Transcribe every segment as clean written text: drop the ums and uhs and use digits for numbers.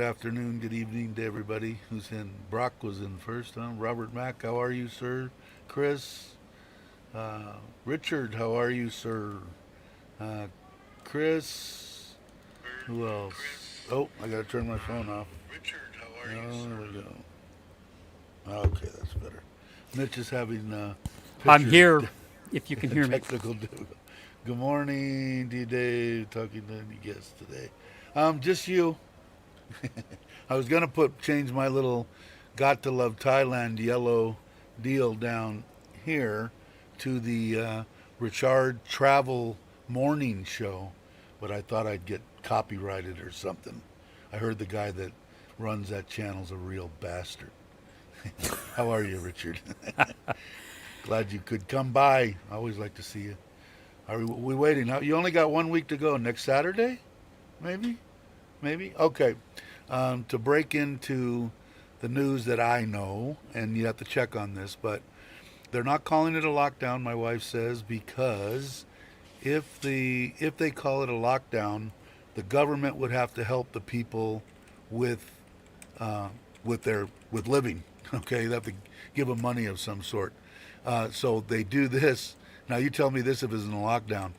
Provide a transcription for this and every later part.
afternoon, good evening to everybody who's in. Brock was in first, huh? Robert Mack, how are you, sir? Chris, Richard, how are you, sir? Uh, Chris, who else? Oh, I gotta turn my phone off. Oh, there we go. Okay, that's better. Mitch is having I'm picture here if you can hear me. technical difficulty. Good morning, D. Dave. Talking to any guests today? Just you. I was gonna change my little "Got to Love Thailand" yellow deal down here to the Richard Travel Morning Show, but I thought I'd get copyrighted or something. I heard the guy that runs that channel's a real bastard. How are you, Richard? Glad you could come by. I always like to see you. Are we waiting? You only got 1 week to go. Next Saturday, maybe, maybe. Okay. To break into the news that I know, and you have to check on this, but they're not calling it a lockdown. My wife says because if they call it a lockdown, the government would have to help the people with uh, with living. Okay, they have to give them money of some sort. So they do this. Now you tell me this if it's in a lockdown.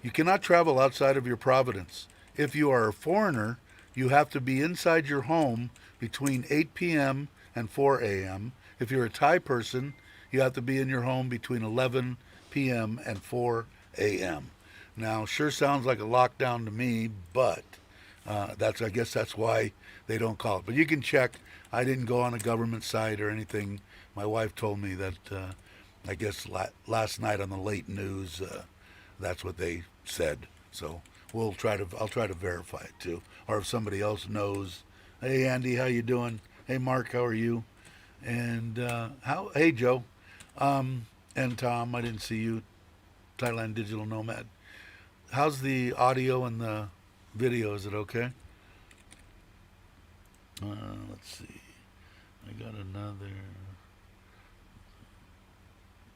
You cannot travel outside of your providence. If you are a foreigner, you have to be inside your home between 8 p.m. and 4 a.m. If you're a Thai person, you have to be in your home between 11 p.m. and 4 a.m. Now, sure sounds like a lockdown to me, but I guess that's why they don't call it. But you can check. I didn't go on a government site or anything. My wife told me that I guess last night on the late news, that's what they said. So I'll try to verify it too. Or if somebody else knows, hey Andy, how you doing? Hey Mark, how are you? And hey Joe, and Tom, I didn't see you. Thailand Digital Nomad. How's the audio and the video? Is it okay? Let's see. I got another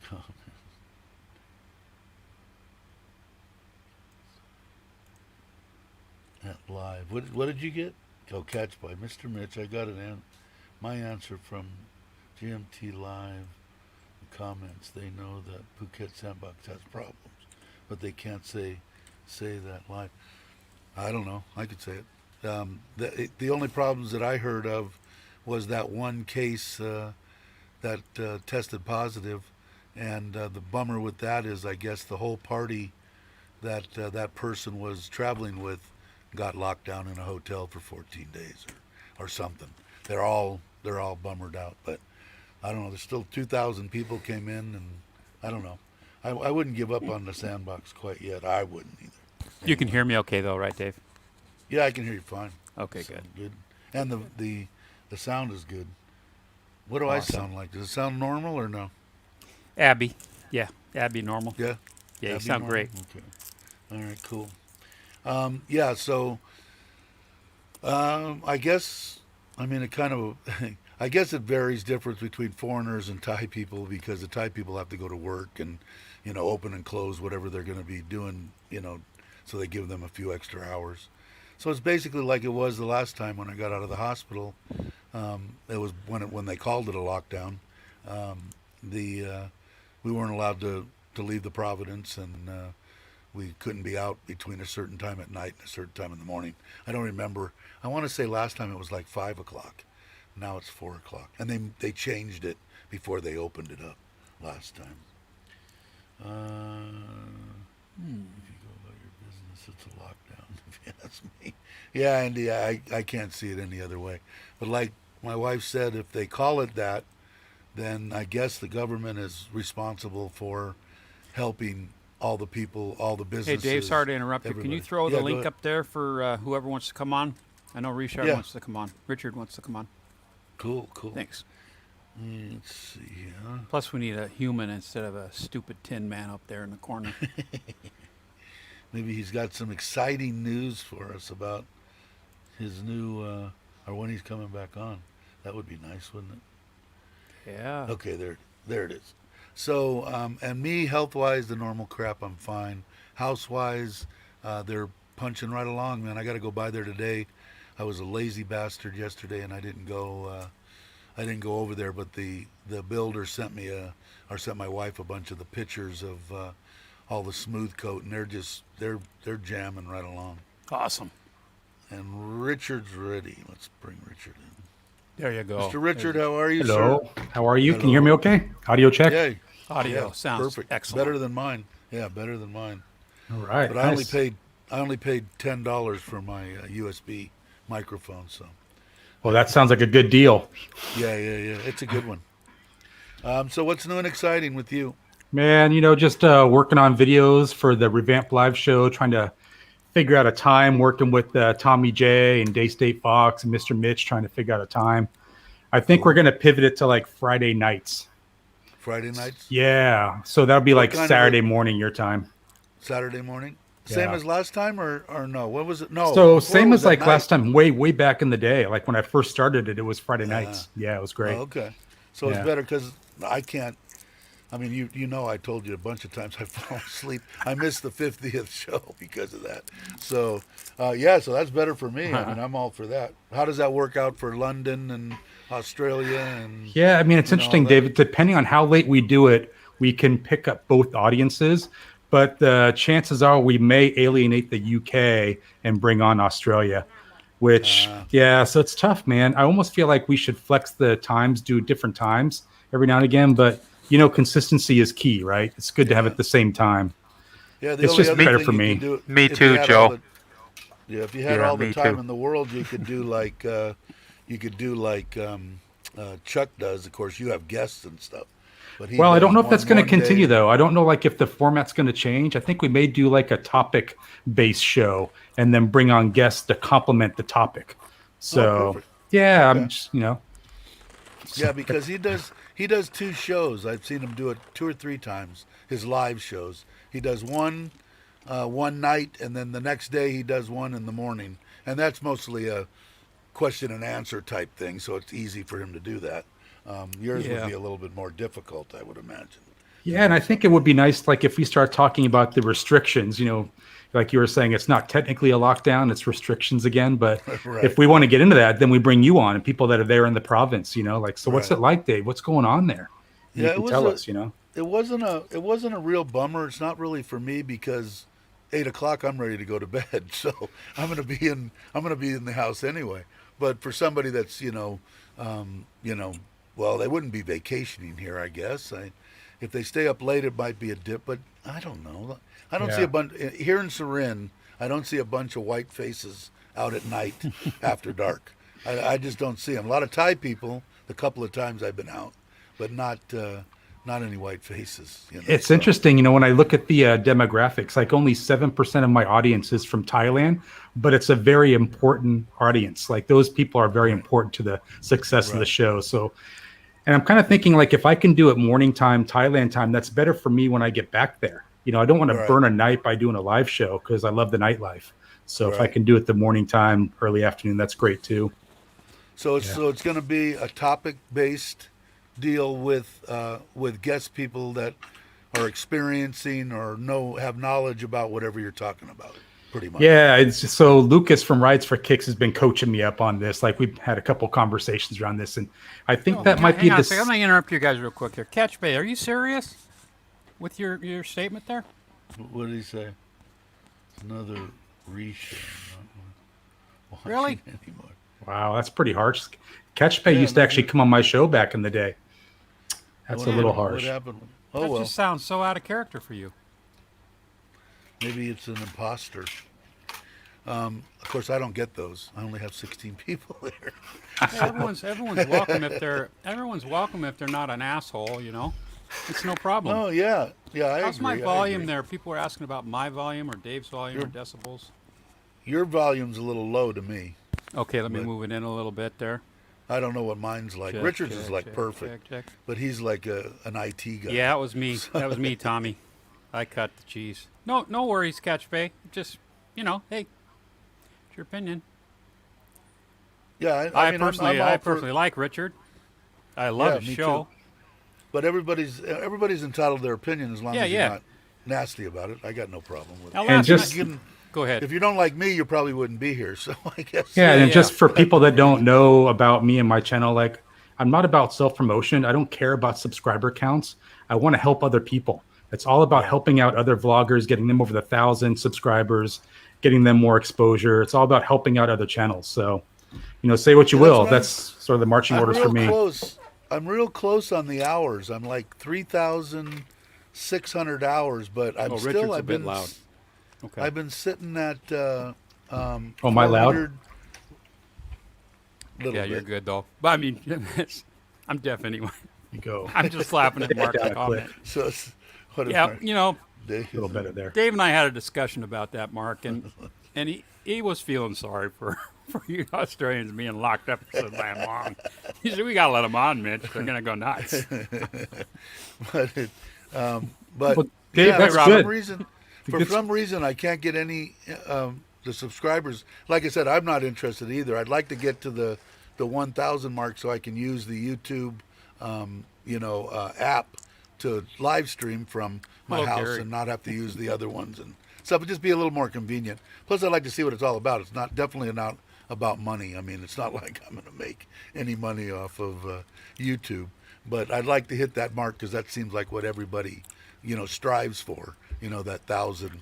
comment. At live. What did you get? Oh, catch by Mr. Mitch. I got my answer from GMT Live. The comments. They know that Phuket Sandbox has problems, but they can't say that live. I don't know. I could say it. The only problems that I heard of was that one case that tested positive, and the bummer with that is, I guess the whole party that that person was traveling with got locked down in a hotel for 14 days or something. They're all bummered out, but I don't know. There's still 2,000 people came in, and I don't know. I wouldn't give up on the sandbox quite yet. I wouldn't either. You can Anyway, hear me okay though, right, Dave? yeah, I can hear you fine. Okay, good. Sound good, and the sound is good. What do I Awesome. sound like? Does it sound normal or no? Abby. Yeah, Abby normal. Yeah, Yeah, you that'd be sound normal. great. Okay, all right, cool. Yeah, so I guess I mean it kind of. I guess it varies difference between foreigners and Thai people because the Thai people have to go to work and open and close whatever they're going to be doing, so they give them a few extra hours. So it's basically like it was the last time when I got out of the hospital. It was when they called it a lockdown. The We weren't allowed to leave the Providence, and we couldn't be out between a certain time at night and a certain time in the morning. I don't remember. I want to say last time it was like 5 o'clock. Now it's 4 o'clock, and they changed it before they opened it up last time. If you go about your business, it's a lockdown. If you ask me, yeah, Andy, I can't see it any other way. But like my wife said, if they call it that, then I guess the government is responsible for helping all the people, all the Hey, Dave, sorry businesses, to interrupt you. Can you everybody. throw the Yeah, go link ahead. up there for whoever wants to come on? I know Richard Yeah, wants to come on. Richard wants to come on. cool, cool. Thanks. Let's see here. Plus, we need a human instead of a stupid tin man up there in the corner. Maybe he's got some exciting news for us about his new, or when he's coming back on. That would be nice, wouldn't it? Yeah. Okay, there it is. So, and me, health wise, the normal crap, I'm fine. House wise, they're punching right along, man. I got to go by there today. I was a lazy bastard yesterday and I didn't go. I didn't go over there, but the builder sent me or sent my wife a bunch of the pictures of all the smooth coat, and they're jamming right along. Awesome. And Richard's ready. Let's bring Richard in. There you go. Mr. Richard, how are you, Hello. sir? How are you? Hello. Can you hear me okay? Audio check? Yeah. Audio Yeah, sounds perfect. excellent. Better than mine. Yeah, better than mine. All right. But I nice. only paid $10 for my USB microphone. So Well, that sounds like a good deal. yeah, it's a good one. So what's new and exciting with you? Man, just working on videos for the Revamp Live show, trying to figure out a time, working with Tommy J and Day State Fox and Mr. Mitch, trying to figure out a time. I think we're going to pivot it to like Friday nights. Friday nights? Yeah. So that'll be like kind of Saturday morning your time. Saturday morning? Same Yeah. as last time or no? What was it? No. So before same it was as like at night. last time, way back in the day. Like when I first started it, it was Friday nights. Yeah, it was great. Oh, okay. So it's Yeah. better because I can't. I mean, you know, I told you a bunch of times I fall asleep. I missed the 50th show because of that. So, yeah, so that's better for me. I mean, I'm all for that. How does that work out for London and Australia and? Yeah, I mean, it's you know, interesting, all that? David. Depending on how late we do it, we can pick up both audiences, but the chances are we may alienate the UK and bring on Australia, which, yeah, so it's tough, man. I almost feel like we should flex the times, do different times every now and again, but, consistency is key, right? It's good to have it at the same time. Yeah, the It's only just other better thing for you me. could do- Me if you too, had Joe. all the- yeah, if you had Yeah, all the me time too. in the world, you could do like Chuck does. Of course, you have guests and stuff. But Well, I don't know if does that's going to one continue, day. though. I don't know, like, if the format's going to change. I think we may do like a topic-based show and then bring on guests to complement the topic. So, perfect. yeah, Okay. I'm just, Yeah, because he does two shows. I've seen him do it 2 or 3 times. His live shows. He does one night, and then the next day he does one in the morning, and that's mostly a question and answer type thing. So it's easy for him to do that. Yours Yeah. would be a little bit more difficult, I would imagine. yeah, and I think it would be nice, like, if we start talking about the restrictions, like you were saying, it's not technically a lockdown, it's restrictions again. But Right. if we want to get into that, then we bring you on and people that are there in the province, like, so what's Right. it like, Dave? What's going on there? And Yeah, you it can was tell a- us, It wasn't a real bummer. It's not really for me because 8 o'clock I'm ready to go to bed. So I'm gonna be in the house anyway. But for somebody that's well, they wouldn't be vacationing here, I guess. If they stay up late, it might be a dip. But I don't know. I don't see Yeah. a bunch here in Surin. I don't see a bunch of white faces out at night after dark. I just don't see them. A lot of Thai people. The couple of times I've been out, but not any white faces. It's so. interesting, when I look at the demographics, like only 7% of my audience is from Thailand, but it's a very important audience. Like those people are very important to the success of the Right. show. So, and I'm kind of thinking like if I can do it morning time, Thailand time, that's better for me when I get back there. I don't want to Right. burn a night by doing a live show because I love the nightlife. So if I Right. can do it the morning time, early afternoon, that's great too. So it's going to be a topic-based deal with guest people that are experiencing or have knowledge about whatever you're talking about, pretty much. Yeah, so Lucas from Rides for Kicks has been coaching me up on this. Like we've had a couple conversations around this, and I think that might be Hang on a the second. I'm going to interrupt you guys real quick here. Catch Bay, are you serious with your statement there? What did he say? Another reshow. Not watching Really? Anymore. Wow, that's pretty harsh. Catch Pay Yeah, used to no, actually come on my show back in the day. That's a little What harsh. happened? Oh That well, just sounds so out of character for you. maybe it's an imposter. Of course, I don't get those. I only have 16 people there. Yeah, everyone's welcome if they're not an asshole. It's no problem. Oh yeah, I How's agree. my I volume agree. there? People were asking about my volume or Dave's volume or decibels. Your volume's a little low to me. Okay, let me But- move it in a little bit there. I don't know what mine's like. Check, Richard's is check, like check, perfect, check, check. but he's like an IT guy. Yeah, that was me. That was me, Tommy. I cut the cheese. No worries, Catch Bay. Just hey, it's your opinion. Yeah. I mean, personally, I'm all I for- personally like Richard. I love Yeah, his me show. too. But everybody's entitled to their opinion as long Yeah, as you're yeah. not nasty about it. I got no problem with Now, it. And last just- night, Go ahead. If you don't like me, you probably wouldn't be here. So I guess. Yeah, and yeah. just for people that don't know about me and my channel, like I'm not about self-promotion. I don't care about subscriber counts. I want to help other people. It's all about helping out other vloggers, getting them over the 1,000 subscribers, getting them more exposure. It's all about helping out other channels. So, say what you Yeah, that's will. what That's sort of the marching I'm orders for real me. close. I'm real close on the hours. I'm like 3,600 hours, but Oh, Richard's a bit loud. Okay. I've been sitting at Oh, my loud? 400 little Yeah, you're bit. good though. But I mean, I'm deaf anyway. You go I'm just laughing at Mark's Down a comment. clip. So it's, what is Yeah, my- A little better there. Dave and I had a discussion about that, Mark, and he was feeling sorry for you Australians being locked up so damn long. He said, "We gotta let them on, Mitch. They're gonna go nuts." but but Well, Dave, yeah, that's for good. some reason, for Good- some reason, I can't get any the subscribers. Like I said, I'm not interested either. I'd like to get to the 1,000 mark so I can use the YouTube app to live stream from my Hello, house Gary. and not have to use the other ones and stuff. It'd just be a little more convenient. Plus, I'd like to see what it's all about. It's definitely not about money. I mean, it's not like I'm going to make any money off of YouTube. But I'd like to hit that mark because that seems like what everybody, strives for. That thousand,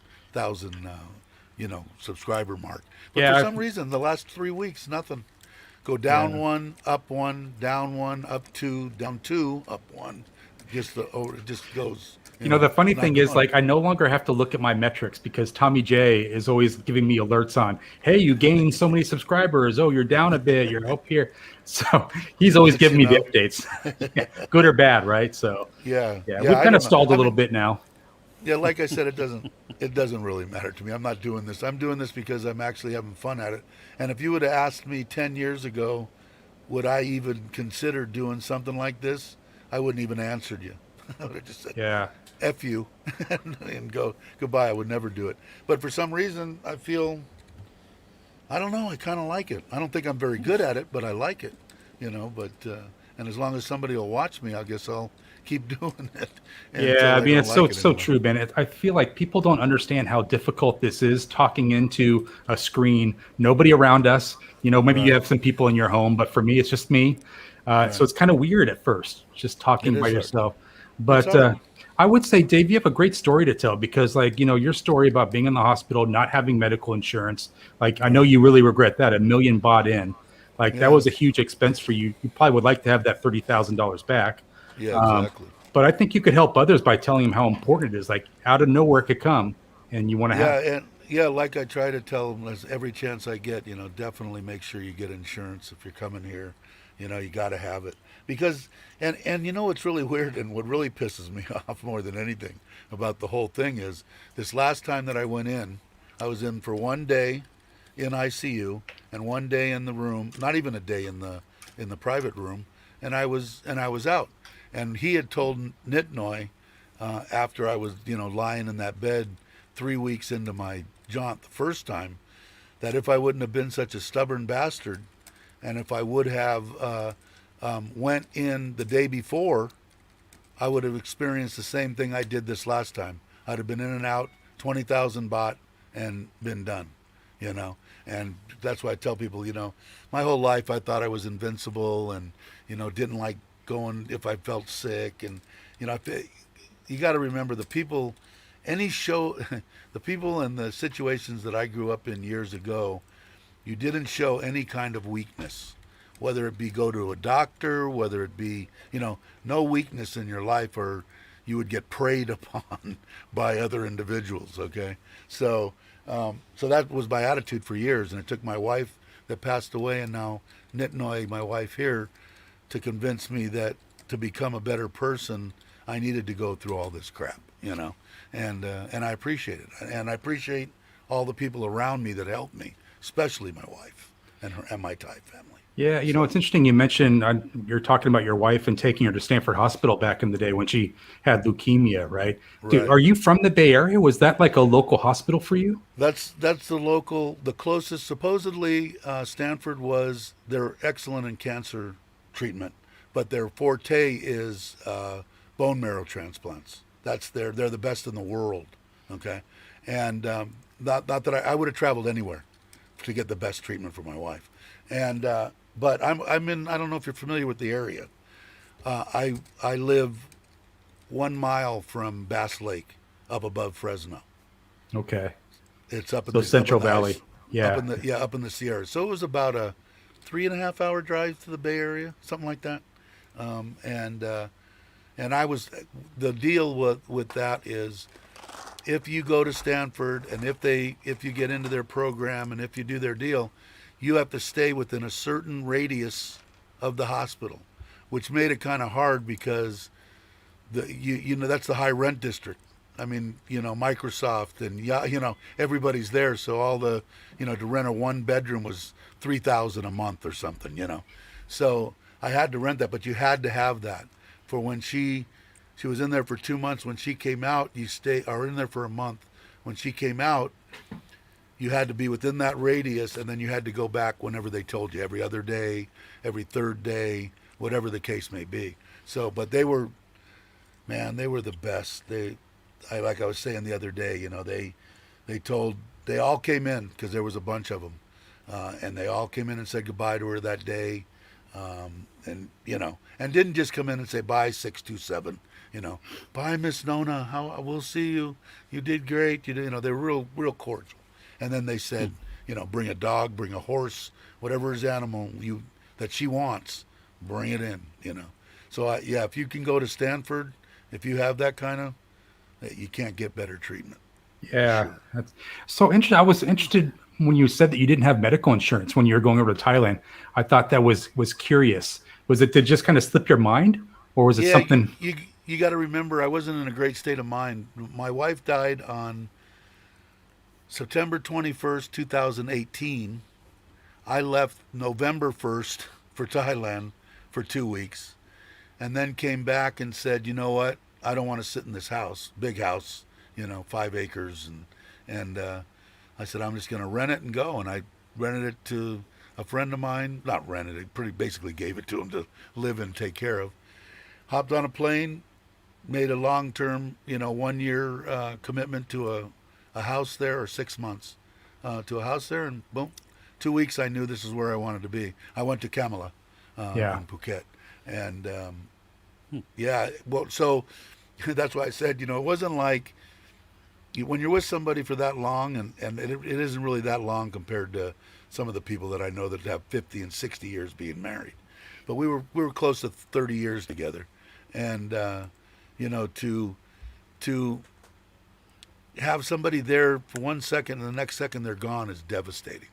subscriber mark. But Yeah, for some reason, the last 3 weeks, nothing. Go down Yeah. one, up one, down one, up two, down two, up one. It just goes. The funny not thing is, fun. like, I no longer have to look at my metrics because Tommy J is always giving me alerts on, hey, you gained so many subscribers. Oh, you're down a bit. You're up here. So he's always Lets giving me you the know. updates, yeah, good or bad, right? So Yeah, yeah, yeah, we've I kind of don't know. stalled a I little mean, bit now. Yeah, like I said, it doesn't really matter to me. I'm not doing this. I'm doing this because I'm actually having fun at it. And if you would have asked me 10 years ago, would I even consider doing something like this? I wouldn't even have answered you. I would have just said, Yeah. F you and go goodbye. I would never do it. But for some reason, I don't know. I kind of like it. I don't think I'm very good at it, but I like it, But and as long as somebody will watch me, I guess I'll keep doing it. until Yeah, I mean, don't it's so like it so anymore. true, Ben. I feel like people don't understand how difficult this is talking into a screen. Nobody around us. Maybe you Right. have some people in your home, but for me, it's just me. So it's kind of weird at first, just talking It by is hard. yourself. It's But hard. I would say, Dave, you have a great story to tell because, like, your story about being in the hospital, not having medical insurance. Like, I know you really regret that. $1 million bought in. Like, that Yeah. was a huge expense for you. You probably would like to have that $30,000 back. Yeah, Um, exactly. but I think you could help others by telling them how important it is. Like out of nowhere it could come, and you want to Yeah, have. and like I try to tell them, every chance I get, definitely make sure you get insurance if you're coming here. You got to have it because, and what's really weird and what really pisses me off more than anything about the whole thing is this last time that I went in, I was in for 1 day in ICU and 1 day in the room, not even a day in the private room, and I was out. And he had told Nitnoy after I was, lying in that bed 3 weeks into my jaunt the first time, that if I wouldn't have been such a stubborn bastard, and if I would have went in the day before, I would have experienced the same thing I did this last time. I'd have been in and out, 20,000 baht, and been done, And that's why I tell people, my whole life I thought I was invincible and, didn't like going if I felt sick. And, you got to remember the people, any show, the people and the situations that I grew up in years ago, you didn't show any kind of weakness, whether it be go to a doctor, whether it be, no weakness in your life, or you would get preyed upon by other individuals. Okay. So that was my attitude for years. And it took my wife that passed away and now Nitnoy, my wife here, to convince me that to become a better person, I needed to go through all this crap, and I appreciate it. And I appreciate all the people around me that helped me, especially my wife and my Thai family. Yeah, it's interesting. You mentioned you're talking about your wife and taking her to Stanford Hospital back in the day when she had leukemia, right? Dude, Right. are you from the Bay Area? Was that like a local hospital for you? That's the closest. Supposedly, Stanford they're excellent in cancer treatment, but their forte is bone marrow transplants. They're the best in the world. Okay, and not that I would have traveled anywhere to get the best treatment for my wife. And but I'm in. I don't know if you're familiar with the area. I live 1 mile from Bass Lake, up above Fresno. Okay. It's up in So the Central up in the Valley. ice- Yeah. up in the Sierras. So it was about a 3.5 hour drive to the Bay Area, something like that. And I was the deal with that is if you go to Stanford and if you get into their program and if you do their deal, you have to stay within a certain radius of the hospital, which made it kind of hard because you know that's the high rent district. I mean, you know, Microsoft and everybody's there, so all the to rent a 1 bedroom was 3,000 a month or something, So I had to rent that, but you had to have that for when she was in there for 2 months. When she came out, you stay or in there for a month. When she came out, you had to be within that radius, and then you had to go back whenever they told you, every other day, every third day, whatever the case may be. So, but they were, man, they were the best. Like I was saying the other day, they all came in because there was a bunch of them, and they all came in and said goodbye to her that day, and didn't just come in and say bye 627, bye Miss Nona, how we'll see you. You did great. They were real cordial, and then they said, bring a dog, bring a horse, whatever his animal that she wants, bring it in. So if you can go to Stanford, if you have that kind of, you can't get better treatment. Yeah. Sure. That's so interesting. I was interested when you said that you didn't have medical insurance when you were going over to Thailand. I thought that was curious. Was it to just kind of slip your mind, or was it Yeah, something? you got to remember, I wasn't in a great state of mind. My wife died on September 21st, 2018. I left November 1st for Thailand for 2 weeks, and then came back and said, you know what? I don't want to sit in this house, big house, 5 acres, and I said I'm just going to rent it and go. And I rented it to a friend of mine, not rented it, pretty basically gave it to him to live and take care of. Hopped on a plane, made a long-term, 1 year commitment to a house there, or 6 months to a house there, and boom, 2 weeks I knew this is where I wanted to be. I went to Kamala Yeah. in Phuket, and yeah, well, so that's why I said, it wasn't like when you're with somebody for that long, and it isn't really that long compared to some of the people that I know that have 50 and 60 years being married, but we were close to 30 years together, and to have somebody there for 1 second and the next second they're gone is devastating,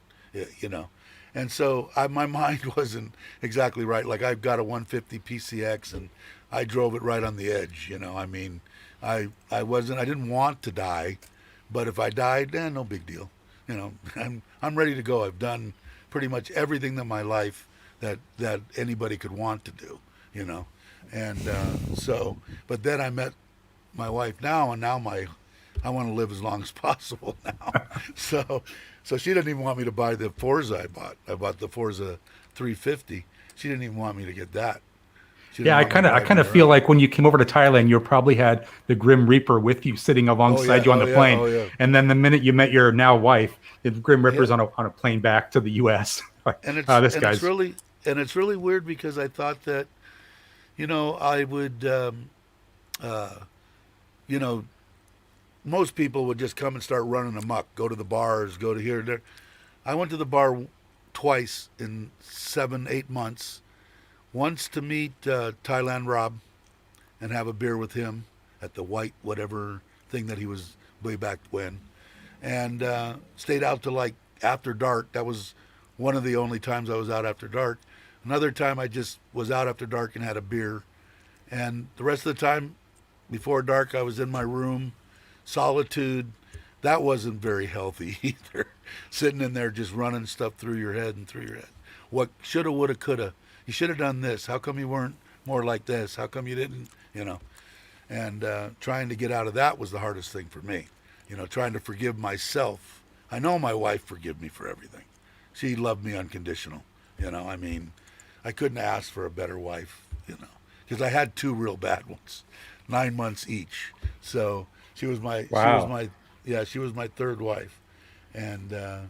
you know. And so my mind wasn't exactly right. Like I've got a 150 PCX and I drove it right on the edge, I mean, I didn't want to die, but if I died, no big deal. I'm ready to go. I've done pretty much everything in my life that anybody could want to do. And so, but then I met my wife now, and now I want to live as long as possible now. So she didn't even want me to buy the Forza I bought. I bought the Forza 350. She didn't even want me to get that. Yeah, I kind of feel like when you came over to Thailand, you probably had the Grim Reaper with you, sitting alongside you on the plane. Oh, yeah. And then the minute you met your now wife, the Grim Reaper's Yeah. on a plane back to the U.S. And This it's really weird because I thought that, I would, most people would just come and start running amok, go to the bars, go to here and there. I went to the bar twice in 7-8 months. Once to meet Thailand Rob and have a beer with him at the white whatever thing that he was way back when. And stayed out till like after dark. That was one of the only times I was out after dark. Another time I just was out after dark and had a beer. And the rest of the time before dark I was in my room, solitude. That wasn't very healthy either. Sitting in there just running stuff through your head and through your head. What shoulda, woulda, coulda. You should have done this. How come you weren't more like this? How come you didn't, And trying to get out of that was the hardest thing for me. Trying to forgive myself. I know my wife forgave me for everything. She loved me unconditional. I mean, I couldn't ask for a better wife, because I had two real bad ones, 9 months each. So she was my yeah, she was my third wife, and so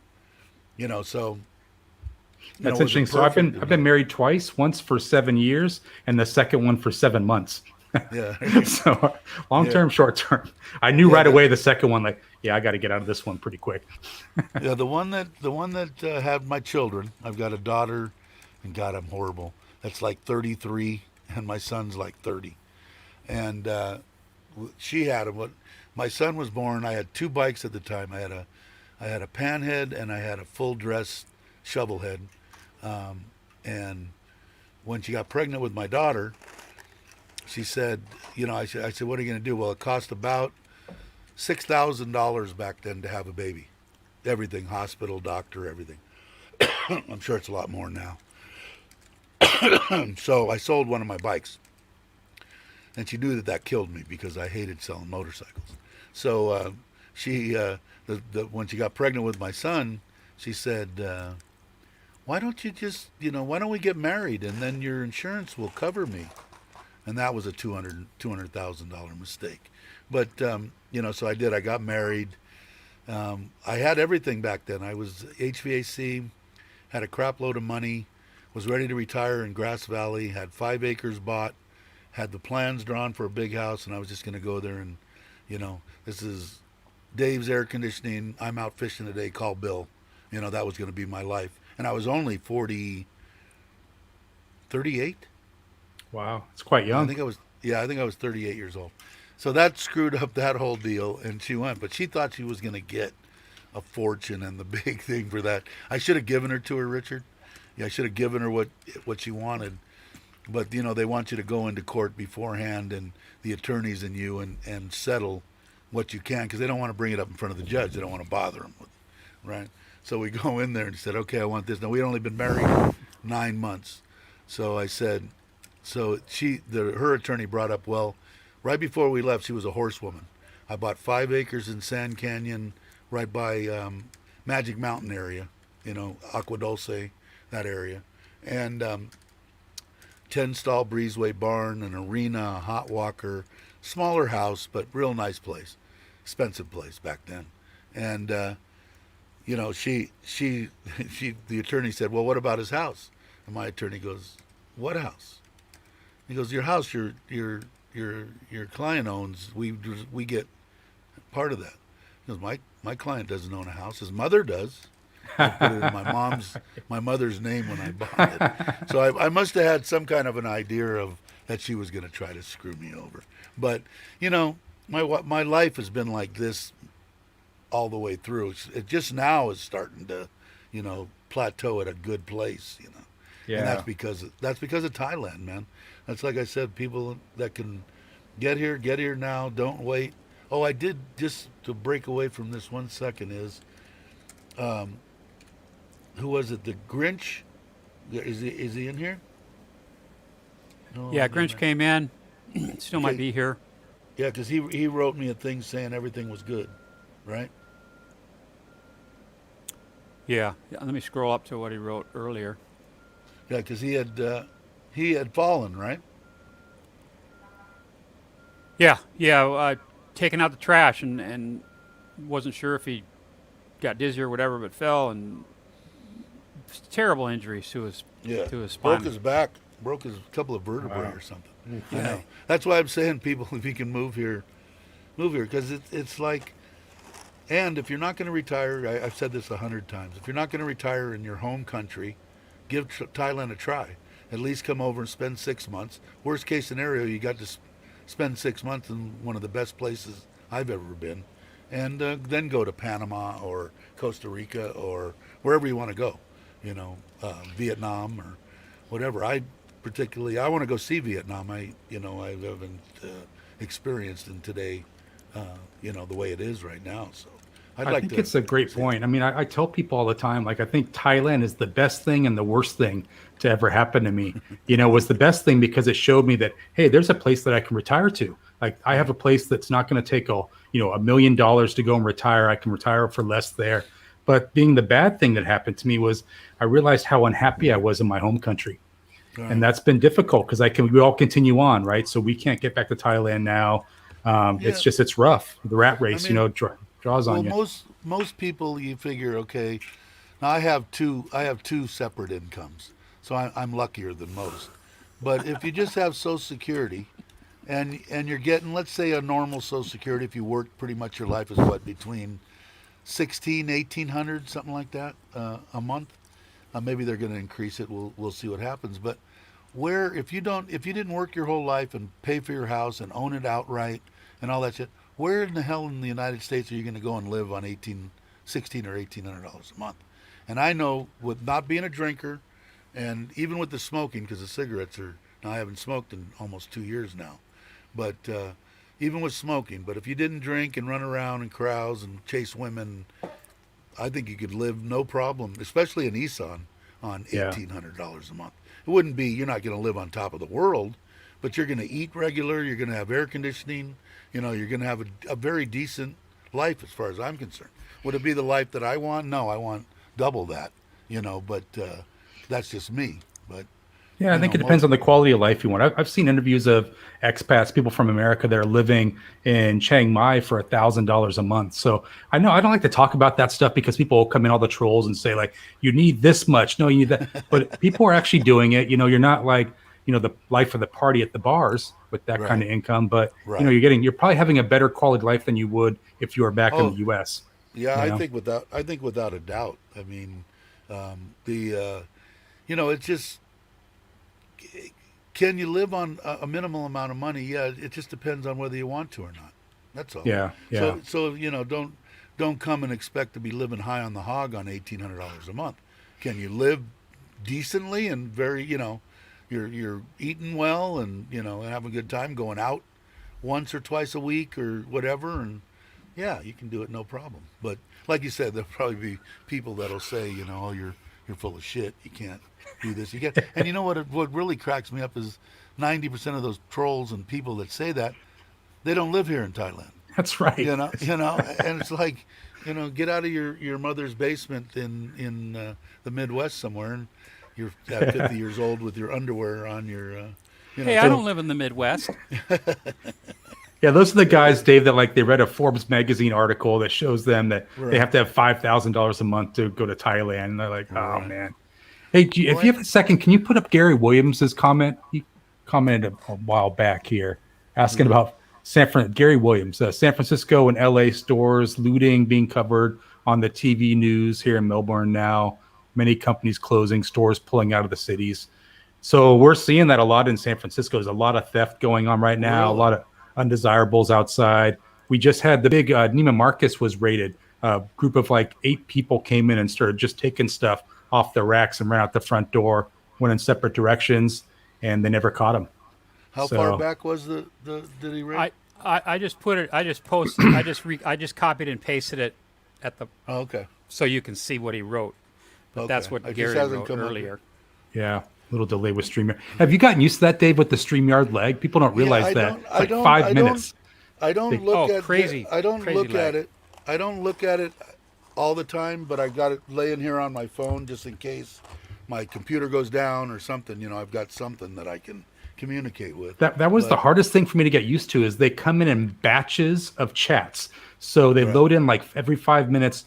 That's was interesting. it So I've perfect? been married twice, once for 7 years, and the second one for 7 months. Yeah, So long yeah, term, short term. I knew yeah. right away the second one, like, yeah, I got to get out of this one pretty quick. Yeah, the one that had my children. I've got a daughter, and God, I'm horrible. That's like 33, and my son's like 30. And she had him. When my son was born, I had two bikes at the time. I had a panhead and I had a full dress shovel head. And when she got pregnant with my daughter, she said, I said, what are you going to do? Well, it cost about $6,000 back then to have a baby. Everything, hospital, doctor, everything. I'm sure it's a lot more now. So I sold one of my bikes, and she knew that killed me because I hated selling motorcycles. So when she got pregnant with my son, she said, "Why don't you just, why don't we get married and then your insurance will cover me?" And that was a $200,000 mistake. But so I did. I got married. I had everything back then. I was HVAC, had a crap load of money, was ready to retire in Grass Valley, had 5 acres bought, had the plans drawn for a big house, and I was just going to go there and, this is Dave's air conditioning. I'm out fishing today. Call Bill. That was going to be my life. And I was only 38. Wow, it's quite young. I think I was 38 years old. So that screwed up that whole deal, and she went. But she thought she was going to get a fortune and the big thing for that. I should have given her to her, Richard. Yeah, I should have given her what she wanted. But they want you to go into court beforehand, and the attorneys and you, and settle what you can, because they don't want to bring it up in front of the judge. They don't want to bother them with it, right? So we go in there and said, okay, I want this. Now, we'd only been married 9 months. So I said, her attorney brought up, well, right before we left, she was a horsewoman. I bought 5 acres in Sand Canyon, right by Magic Mountain area, Agua Dulce, that area, and 10-stall breezeway barn, an arena, a hot walker, smaller house, but real nice place, expensive place back then. And the attorney said, well, what about his house? And my attorney goes, what house? He goes, your house, your client owns. We get part of that. He goes, my client doesn't own a house. His mother does. I put it in my mother's name when I bought it. So I must have had some kind of an idea of that she was going to try to screw me over. But my life has been like this all the way through. It just now is starting to, plateau at a good place. Yeah. And that's because of Thailand, man. That's, like I said, people that can get here now. Don't wait. Oh, I did, just to break away from this 1 second, is who was it? The Grinch? Is he in here? No, Yeah, Grinch came in. Still might Okay. be here. Yeah, because he wrote me a thing saying everything was good, right? Yeah. Let me scroll up to what he wrote earlier. Yeah, because he had fallen, right? Yeah. Taking out the trash and wasn't sure if he got dizzy or whatever, but fell, and terrible injuries to his Broke spine. his back, broke his couple of vertebrae Wow. or something. That's why I'm saying, people, if you can move here, because it's like. And if you're not going to retire, I've said this 100 times, if you're not going to retire in your home country, give Thailand a try. At least come over and spend 6 months. Worst case scenario, you got to spend 6 months in one of the best places I've ever been, and then go to Panama or Costa Rica or wherever you want to go, Vietnam or whatever. I want to go see Vietnam. I haven't experienced in today, the way it is right now. So I'd I like think to. it's a great point. I mean, I tell people all the time, like, I think Thailand is the best thing and the worst thing to ever happen to me. Was the best thing because it showed me that, hey, there's a place that I can retire to. Like, I have a place that's not going to take $1 million to go and retire. I can retire for less there. But being the bad thing that happened to me was I realized how unhappy I was in my home country. Right. And that's been difficult because we all continue on, right? So we can't get back to Thailand now. Yeah. It's rough. The rat race, I mean, draws well, on you. most people you figure, okay, now I have two separate incomes, so I'm luckier than most. But if you just have Social Security, and you're getting, let's say, a normal Social Security, if you work pretty much your life, is what, between 1800, something like that, a month. Maybe they're going to increase it. We'll see what happens. But where, if you didn't work your whole life and pay for your house and own it outright and all that shit, where in the hell in the United States are you going to go and live on 16 or $1,800 a month? And I know, with not being a drinker, and even with the smoking, because the cigarettes are, now I haven't smoked in almost 2 years now, but even with smoking, but if you didn't drink and run around and carouse and chase women, I think you could live no problem, especially in Isan, on Yeah. $1,800 a month. It wouldn't be, you're not going to live on top of the world, but you're going to eat regular, you're going to have air conditioning, you're going to have a very decent life as far as I'm concerned. Would it be the life that I want? No, I want double that, but that's just me. But Yeah, I think it depends on the quality of life you want. I've seen interviews of expats, people from America that are living in Chiang Mai for $1,000 a month. So I know I don't like to talk about that stuff because people will come in, all the trolls, and say like, you need this much. No, you need that. But people are actually doing it. You're not like, the life of the party at the bars with that kind of income. But, Right. You're probably having a better quality life than you would if you were back in the U.S. Yeah, I think without a doubt. I mean, it's just, can you live on a minimal amount of money? Yeah, it just depends on whether you want to or not. That's all. Yeah, yeah. So don't come and expect to be living high on the hog on $1,800 a month. Can you live decently and very, you're eating well and and having a good time, going out once or twice a week or whatever, and yeah, you can do it no problem. But like you said, there'll probably be people that'll say, oh, you're full of shit. You can't do this. You can't. And you know what really cracks me up is 90% of those trolls and people that say that, they don't live here in Thailand. That's right. And it's like, get out of your mother's basement in the Midwest somewhere, and you're at 50 years old with your underwear on your. Hey, I don't live in the Midwest. Yeah, those are the guys, Dave, that they read a Forbes magazine article that shows them that they have to have $5,000 a month to go to Thailand, and they're like, "Oh man." Hey, if you have a second, can you put up Gary Williams's comment? He commented a while back here, asking about Gary Williams, San Francisco and LA stores looting being covered on the TV news here in Melbourne now. Many companies closing, stores pulling out of the cities. So we're seeing that a lot in San Francisco. There's a lot of theft going on right now. Really? A lot of undesirables outside. We just had the big Neiman Marcus was raided. A group of 8 people came in and started just taking stuff off the racks and ran out the front door, went in separate directions, and they never caught them. How far back was did he raid? I just put it. I just posted. I just copied and pasted it at the. Oh, okay. So you can see what he wrote. But that's what Gary wrote earlier. Yeah, a little delay with StreamYard. Have you gotten used to that, Dave, with the StreamYard lag? People don't realize that. It's 5 minutes. I don't look at crazy. I don't crazy look lag. at it. I don't look at it all the time, but I got it laying here on my phone just in case my computer goes down or something. I've got something that I can communicate with. That was the hardest thing for me to get used to is they come in batches of chats. So they load in every 5 minutes,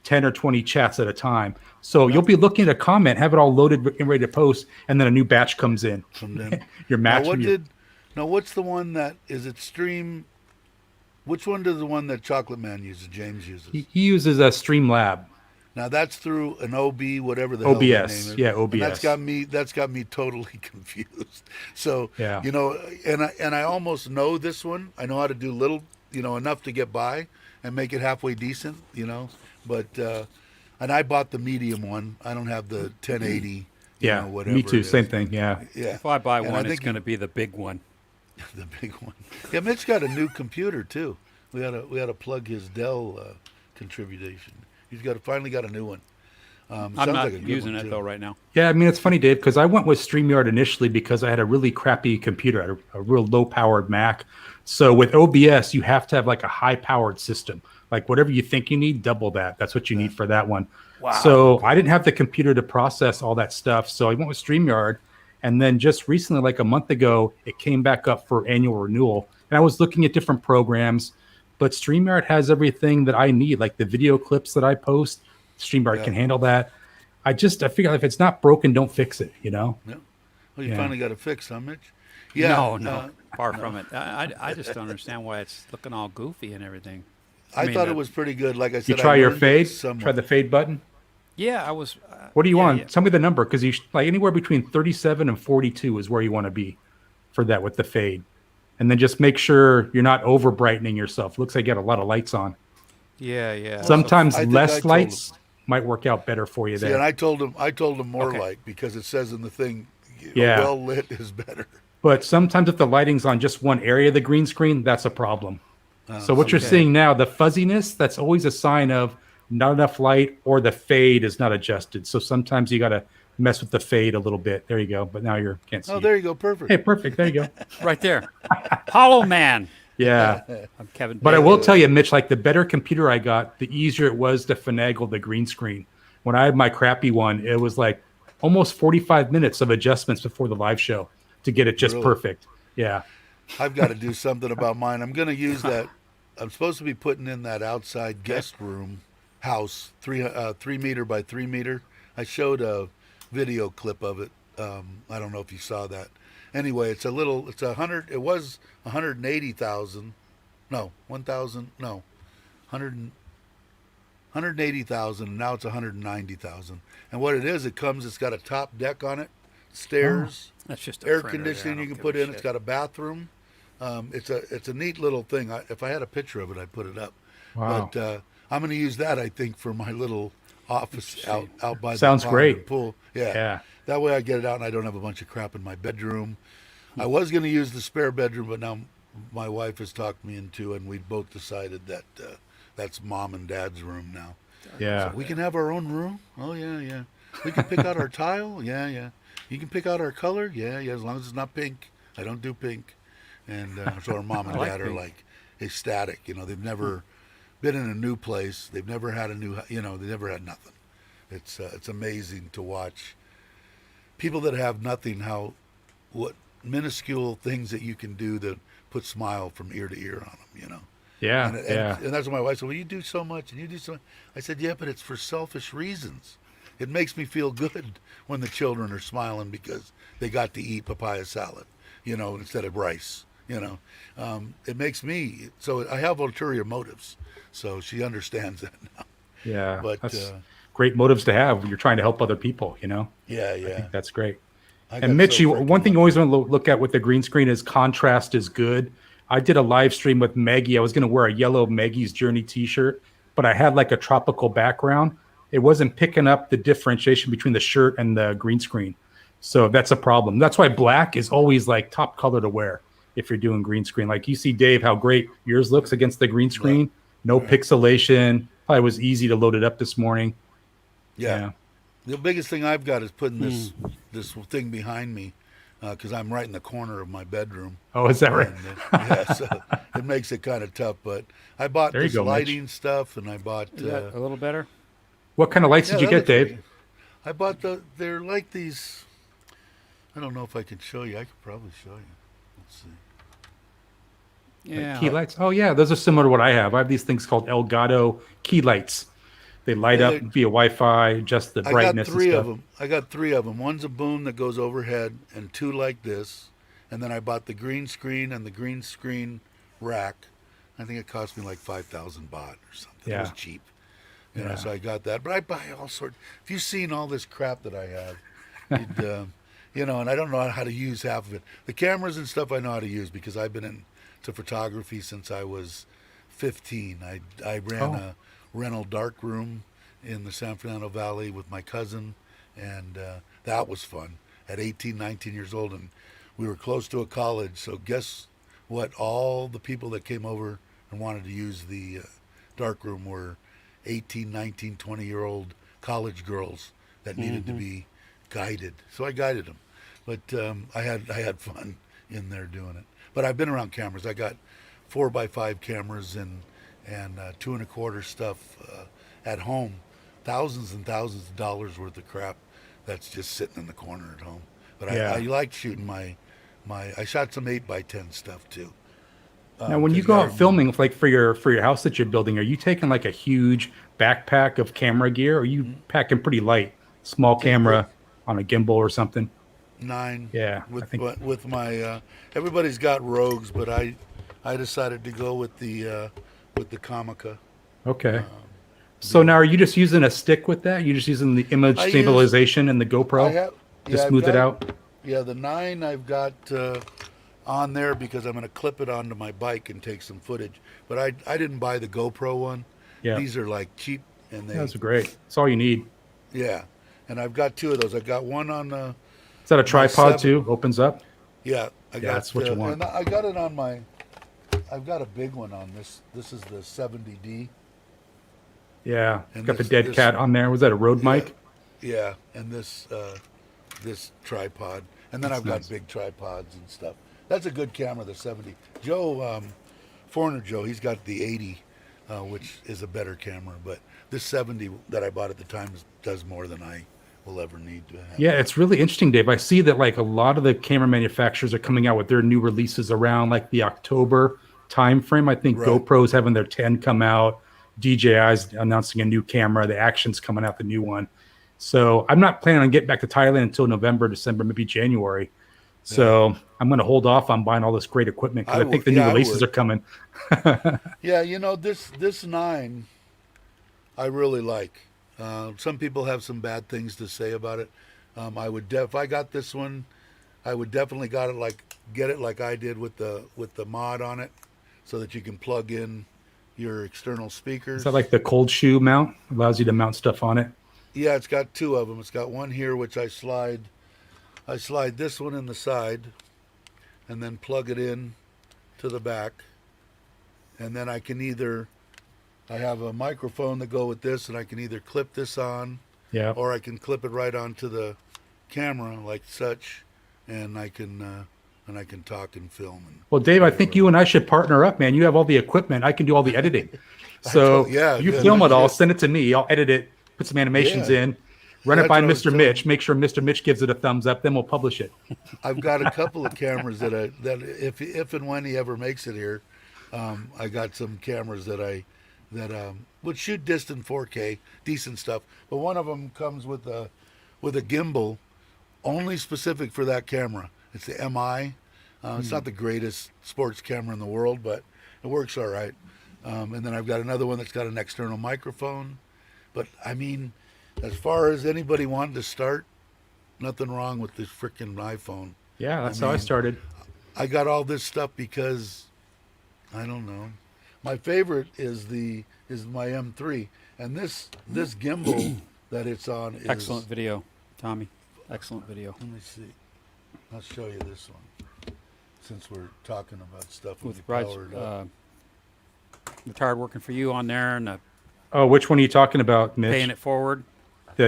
10 or 20 chats at a time. So you'll be looking at a comment, have it all loaded and ready to post, and then a new batch comes in. You're matching. Now, what's the one that is it Stream? Which one does the one that Chocolate Man uses? James uses. He uses a Streamlab. Now that's through an OB, whatever the hell the name is. Yeah, OBS. And that's got me totally confused. So yeah. And I almost know this one. I know how to do little, enough to get by and make it halfway decent, But and I bought the medium one. I don't have the 1080. Whatever. Me too. Same thing. Yeah. Yeah. If I buy one, it's going to be the big one. The big one. Yeah, Mitch got a new computer too. We had to plug his Dell contribution. He's finally got a new one. I'm not using it though right now. Yeah, I mean it's funny, Dave, because I went with StreamYard initially because I had a really crappy computer, I had a real low-powered Mac. So with OBS, you have to have a high-powered system. Whatever you think you need, double that. That's what you need for that one. Wow. So I didn't have the computer to process all that stuff, so I went with StreamYard. And then just recently, a month ago, it came back up for annual renewal. And I was looking at different programs, but StreamYard has everything that I need, like the video clips that I post. StreamYard can handle that. I figure if it's not broken, don't fix it, you know? Yeah. Well, you Yeah. finally got it fixed, huh, Mitch? No, Yeah. far from it. I just don't understand why it's looking all goofy and everything. I mean, thought it was pretty good. Like I You said, try I your learned it fade, somewhat. try the fade button. Yeah, I was. What do you yeah, want? yeah. Tell me the number, because you like anywhere between 37 and 42 is where you want to be for that with the fade. And then just make sure you're not over brightening yourself. Looks like you got a lot of lights on. Yeah, yeah. Sometimes I think I less told lights might work out better for you See, there. and I told him more Okay. light because it says in the thing, Yeah. well lit is better. But sometimes if the lighting's on just one area of the green screen, that's a problem. So what you're okay. seeing now, the fuzziness, that's always a sign of not enough light or the fade is not adjusted. So sometimes you got to mess with the fade a little bit. There you go. But now you can't see. Oh, it. there you go, perfect. Hey, perfect. There you go. Right there. Hollow Man. Yeah. I'm Kevin. But I Bacon. will tell you, Mitch, like the better computer I got, the easier it was to finagle the green screen. When I had my crappy one, it was like almost 45 minutes of adjustments before the live show to get it just Really? perfect. Yeah. I've got to do something about mine. I'm going to use that. I'm supposed to be putting in that outside guest room house, 3 meter by 3 meter. I showed a video clip of it. I don't know if you saw that. Anyway, it's 100. It was 180,000. No, 1,000. No, 180,000. And now it's 190,000. And what it is, it's got a top deck on it, stairs. That's just a Air printer conditioning there. I you don't can give put a in. It's shit. got a bathroom. It's a neat little thing. If I had a picture of it, I'd put it up. Wow. But I'm going to use that, I think, for my little office out by Sounds the pond great. and pool. Yeah. Yeah. That way I get it out and I don't have a bunch of crap in my bedroom. I was going to use the spare bedroom, but now my wife has talked me into, and we both decided that that's mom and dad's room now. Yeah. We can have our own room. Oh yeah, yeah. We can pick out our tile. Yeah, yeah. You can pick out our color. Yeah, yeah. As long as it's not pink. I don't do pink. And so our mom and I like dad are pink. like ecstatic. You know, they've never been in a new place. They've never had they never had nothing. It's amazing to watch people that have nothing. What minuscule things that you can do that put smile from ear to ear on them. You know. Yeah. And that's what my wife said. Well, you do so much, and you do so much. I said, yeah, but it's for selfish reasons. It makes me feel good when the children are smiling because they got to eat papaya salad, instead of rice. It makes me. So I have ulterior motives. So she understands that now. Yeah. But That's great motives to have when you're trying to help other people, yeah, I yeah. think that's great. I got And Mitch, so freaking one thing you lucky. always want to look at with the green screen is contrast is good. I did a live stream with Maggie. I was going to wear a yellow Maggie's Journey t-shirt, but I had like a tropical background. It wasn't picking up the differentiation between the shirt and the green screen. So that's a problem. That's why black is always like top color to wear if you're doing green screen. Like you see, Dave, how great yours looks against the green screen. No pixelation. Probably was easy to load it up this morning. Yeah. The biggest thing I've got is putting this thing behind me because I'm right in the corner of my bedroom. Oh, is that right? And, yeah, so it makes it kind of tough. But I bought There you this go, Mitch. lighting stuff, and I bought. Is that a little better? What kind of lights did you that get, looks Dave? pretty- I bought they're like these. I don't know if I can show you. I could probably show you. Let's see. Yeah. Key lights? Oh, yeah. Those are similar to what I have. I have these things called Elgato key lights. They light Yeah, up they- via Wi-Fi, adjust the I got brightness three and of stuff. them. I got three of them. One's a boom that goes overhead, and two like this. And then I bought the green screen and the green screen rack. I think it cost me like 5,000 baht or something. It was Yeah. cheap. Yeah. So I got that. But I buy all sorts. If you've seen all this crap that I have, you'd, and I don't know how to use half of it. The cameras and stuff I know how to use because I've been into photography since I was 15. I ran a rental dark room in the San Fernando Valley with my cousin, and that was fun at 18, 19 years old. And we were close to a college. So guess what? All the people that came over and wanted to use the dark room were 18, 19, 20-year-old college girls that needed to be guided. So I guided them. But I had fun in there doing it. But I've been around cameras. I got 4x5 cameras and 2.25 stuff at home. Thousands and thousands of dollars worth of crap that's just sitting in the corner at home. But Yeah. I like shooting my I shot some 8x10 stuff too. Now, when you 'cause go gotta out filming, like for your house that you're building, are you taking like a huge backpack of camera gear, or are you packing pretty light, small take the camera on a gimbal or something? 9 Yeah, I with think with my. Everybody's got Rogues, but I decided to go with the Comica. okay. So now, The are you just using a stick with that? You're just using the image I use stabilization and the I GoPro have to yeah I've smooth it got out? the 9 I've got on there because I'm going to clip it onto my bike and take some footage. But I didn't buy the GoPro one. Yeah, These are like cheap and yeah, they those are great. That's all you need. yeah. And I've got 2 of those. I got one on Is that a my tripod 7. too? Opens up. Yeah, I Yeah, got that's what you want. and I got it on my. I've got a big one on this. This is the 70D, Yeah, and got the this dead this cat on there. Was that a Rode yeah mic? yeah, and this tripod, and then That's I've got nice. big tripods and stuff. That's a good camera, the 70. Joe, Foreigner Joe, he's got the 80, which is a better camera, but this 70 that I bought at the time does more than I will ever need to have Yeah, that. it's really interesting, Dave. I see that like a lot of the camera manufacturers are coming out with their new releases around like the October time frame. I think Right. GoPro's having their 10 come out. DJI's announcing a new camera. The Action's coming out the new one. So I'm not planning on getting back to Thailand until November, December, maybe January. Yeah, So I'm going to hold off on buying all this great equipment because I I think would. the new Yeah, I releases are would. coming. Yeah, this 9 I really like. Some people have some bad things to say about it. If I got this one, I would definitely get it like I did with the mod on it, so that you can plug in your external Is that speakers. like the cold shoe mount? Allows you to mount stuff on it. Yeah, it's got 2 of them. It's got one here which I slide this one in the side, and then plug it in to the back, and then I have a microphone to go with this, and I can either clip this on, Yeah. or I can clip it right onto the camera like such, and I can talk and film and Well, Dave, I think whatever. you and I should partner up, man. You have all the equipment. I can do all the editing. So Yeah, you good. film it all, send it to me. I'll edit it, put some animations Yeah, in, run it that's by what I was Mr. telling. Mitch, make sure Mr. Mitch gives it a thumbs up, then we'll publish it. I've got a couple of cameras that if and when he ever makes it here, I got some cameras that would shoot distant 4K, decent stuff. But one of them comes with a gimbal, only specific for that camera. It's the MI. It's not the greatest sports camera in the world, but it works all right. And then I've got another one that's got an external microphone. But I mean, as far as anybody wanting to start, nothing wrong with this freaking iPhone. Yeah, I that's how I mean, started. I got all this stuff because I don't know. My favorite is my M3, and this gimbal that it's on is Excellent video, Tommy. Excellent video. Let me see. I'll show you this one since we're talking about stuff when With you Raj, power it up. retired working for you on there and Oh, which one are you talking about, Mitch? paying it forward. The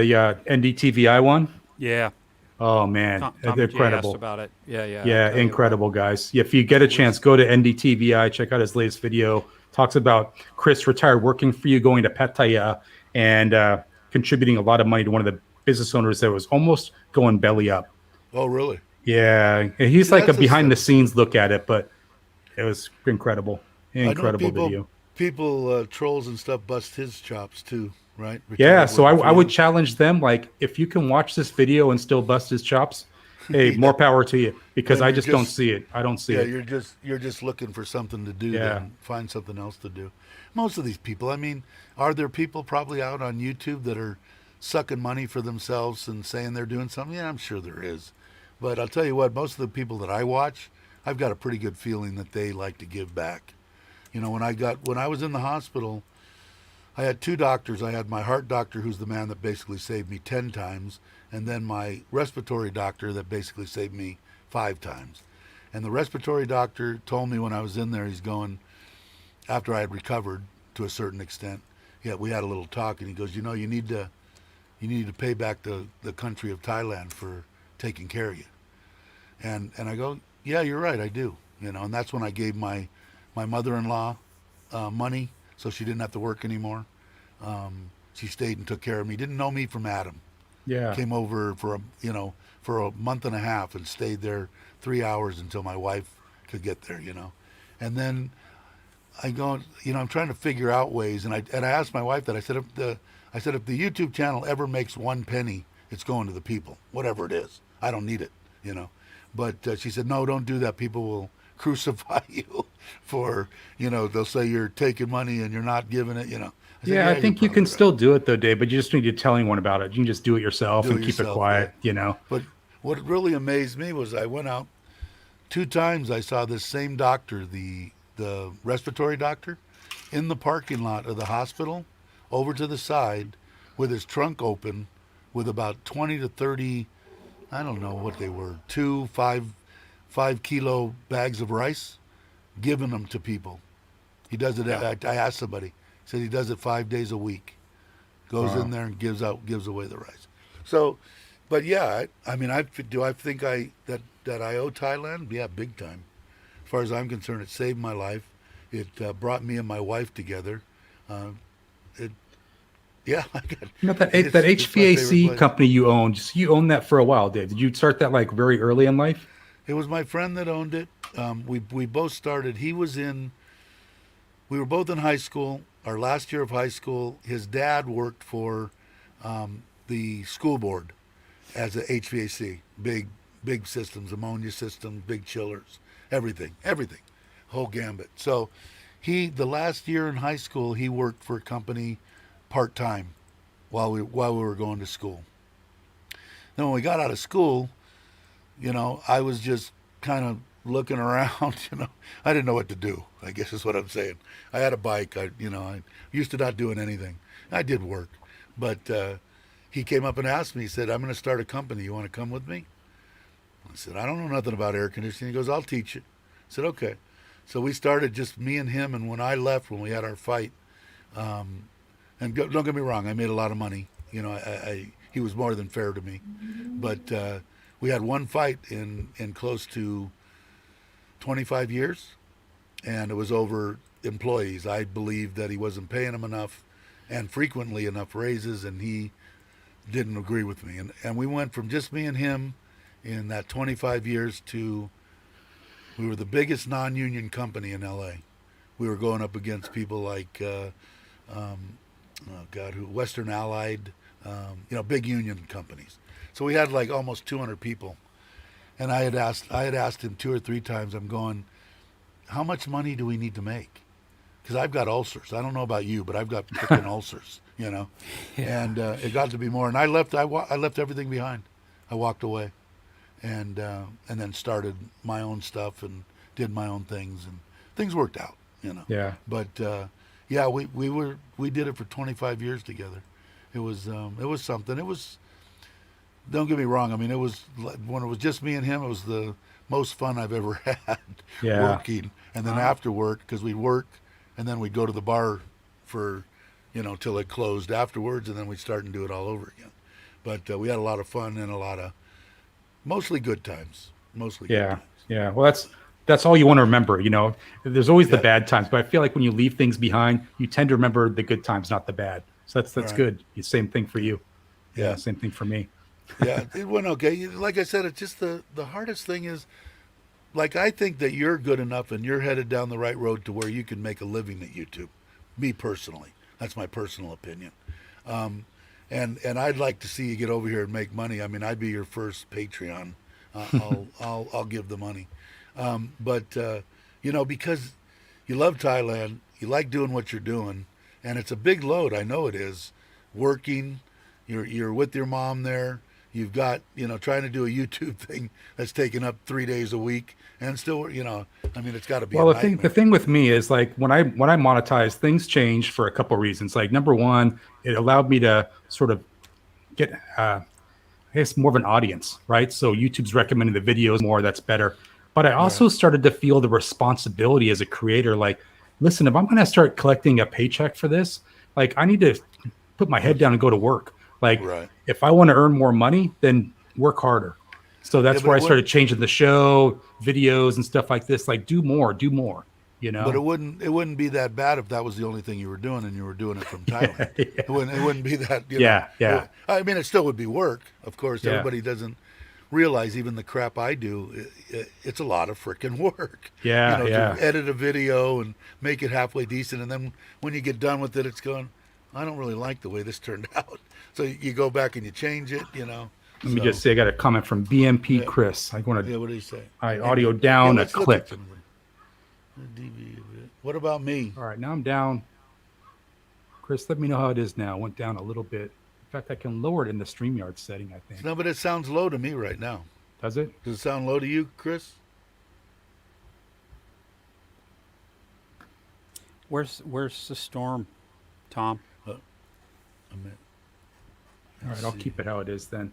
NDTVI one? Yeah. Oh, man. Tommy They're G asked incredible. about it. Yeah, yeah. I'll Yeah, tell you incredible, guys. If you get a chance, go to NDTVI, check out his latest video. Talks about Chris retired working for you, going to Pattaya, and contributing a lot of money to one of the business owners that was almost going belly up. Oh, really? Yeah, he's See, like a that's behind the scenes look at it, but it was incredible. I know Incredible video. people trolls and stuff bust his chops too, right? Yeah, Retired so working for I would you. challenge them, like, if you can watch this video and still bust his chops, hey, Yeah. more power to you, because Then I you're just don't just- see it. I don't see Yeah, it. you're just looking for something to do. Yeah. Then find something else to do. Most of these people, I mean, are there people probably out on YouTube that are sucking money for themselves and saying they're doing something? Yeah, I'm sure there is. But I'll tell you what, most of the people that I watch, I've got a pretty good feeling that they like to give back. You know, when I was in the hospital, I had 2 doctors. I had my heart doctor, who's the man that basically saved me 10 times, and then my respiratory doctor that basically saved me 5 times. And the respiratory doctor told me when I was in there, he's going, after I had recovered to a certain extent, yeah, we had a little talk, and he goes, you need to pay back the country of Thailand for taking care of you. And I go, yeah, you're right, I do. You know, and that's when I gave my mother-in-law money so she didn't have to work anymore. She stayed and took care of me. Didn't know me from Adam. Yeah. Came over for a month and a half and stayed there 3 hours until my wife could get there. And then I go, I'm trying to figure out ways, and I asked my wife that. I said if the YouTube channel ever makes 1 penny, it's going to the people, whatever it is. I don't need it. But she said, no, don't do that. People will crucify you for, they'll say you're taking money and you're not giving it. I said, Yeah, I you're think you probably can right. still do it though, Dave, but you just need to tell anyone about it. You can just do it yourself Do and it keep it yourself, quiet, But what really amazed me was I went out 2 times. I saw this same doctor, the respiratory doctor, in the parking lot of the hospital, over to the side, with his trunk open, with about 20 to 30, I don't know what they were, 5 kilo bags of rice, giving them to people. He does it. Yeah. I asked somebody. He said he does it 5 days a week. Goes Wow. in there and gives away the rice. So, but yeah, I mean, I think that I owe Thailand? Yeah, big time. As far as I'm concerned, it saved my life. It brought me and my wife together. It, yeah, I got, That it's that my favorite HVAC place. company you owned, you owned that for a while, Dave. Did you start that like very early in life? It was my friend that owned it. We both started. We were both in high school. Our last year of high school, his dad worked for the school board as a HVAC, big systems, ammonia systems, big chillers, everything, whole gambit. So the last year in high school, he worked for a company part time while we were going to school. Then when we got out of school, I was just kind of looking around. I didn't know what to do, I guess is what I'm saying. I had a bike. I used to not doing anything. I did work, but he came up and asked me. He said, "I'm going to start a company. You want to come with me?" I said, "I don't know nothing about air conditioning." He goes, "I'll teach you." I said, "Okay." So we started, just me and him. And when I left, when we had our fight, and don't get me wrong, I made a lot of money. He was more than fair to me, but we had one fight in close to 25 years, and it was over employees. I believed that he wasn't paying them enough and frequently enough raises, and he didn't agree with me. And we went from just me and him in that 25 years to we were the biggest non-union company in LA. We were going up against people like, Western Allied, big union companies. So we had like almost 200 people. And I had asked him 2 or 3 times, I'm going, how much money do we need to make? Because I've got ulcers. I don't know about you, but I've got freaking ulcers, Yeah. And it got to be more. And I left everything behind. I walked away, and then started my own stuff and did my own things, and things worked out. Yeah. But yeah, we did it for 25 years together. It was something. It was. Don't get me wrong. I mean, when it was just me and him, it was the most fun I've ever had Yeah. working. And then after work, because we'd work, and then we'd go to the bar for, till it closed afterwards, and then we'd start and do it all over again. But we had a lot of fun and a lot of mostly good times. Mostly good Yeah. times. Yeah. Well, that's all you want to remember. There's always the Yeah. bad times, but I feel like when you leave things behind, you tend to remember the good times, not the bad. So that's Right. good. Same thing for you. Yeah. Yeah. Same thing for me. Yeah, it went okay. Like I said, it's just the hardest thing is, like, I think that you're good enough and you're headed down the right road to where you can make a living at YouTube. Me personally, that's my personal opinion. And I'd like to see you get over here and make money. I mean, I'd be your first Patreon. I'll give the money. But because you love Thailand, you like doing what you're doing, and it's a big load. I know it is. Working, you're with your mom there. You've got, trying to do a YouTube thing that's taking up 3 days a week, and still, I mean, it's got to be. Well, a the nightmare. thing with me is like when I monetize, things changed for a couple reasons. Like number one, it allowed me to sort of get, I guess, more of an audience, right? So YouTube's recommending the videos more. That's better. But I also started to feel the responsibility as a creator. Like, listen, if I'm going to start collecting a paycheck for this, like I need to put my head down and go to work. Like, Right. if I want to earn more money, then work harder. So that's Yeah, but where I it started changing the show, videos, and stuff like this. Like, do more. But it wouldn't be that bad if that was the only thing you were doing and you were doing it from Thailand. Yeah. It wouldn't be that. Yeah. I mean, it still would be work, of course. Yeah. Everybody doesn't realize even the crap I do, it's a lot of freaking work. Yeah, yeah. To edit a video and make it halfway decent, and then when you get done with it, it's going, I don't really like the way this turned out. So you go back and you change it. Let me just say, I got a comment from BMP Chris. I want Yeah, to what do you say? audio down a Let's look click. at some of the DV of it. What about me? All right, now I'm down. Chris, let me know how it is now. Went down a little bit. In fact, I can lower it in the StreamYard setting, I think. No, but it sounds low to me right now. Does it? Does it sound low to you, Chris? Where's the storm, Tom? A minute. All right, I'll keep it how it is then.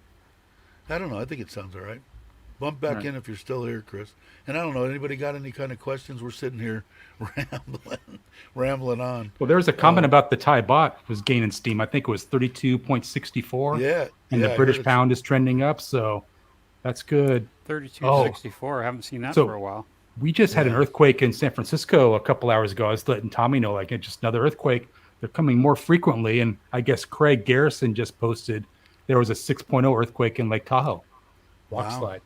I don't know. I think it sounds all right. Bump back in if you're still here, Chris. And I don't know. Anybody got any kind of questions? We're sitting here rambling on. Well, there was a comment about the Thai baht was gaining steam. I think it was 32.64. Yeah. And the British pound is trending up, so that's good. 32.64. I haven't seen that for a while. We just had an earthquake in San Francisco a couple hours ago. I was letting Tommy know, like, it's just another earthquake. They're coming more frequently, and I guess Craig Garrison just posted there was a 6.0 earthquake in Lake Tahoe. Walk slide.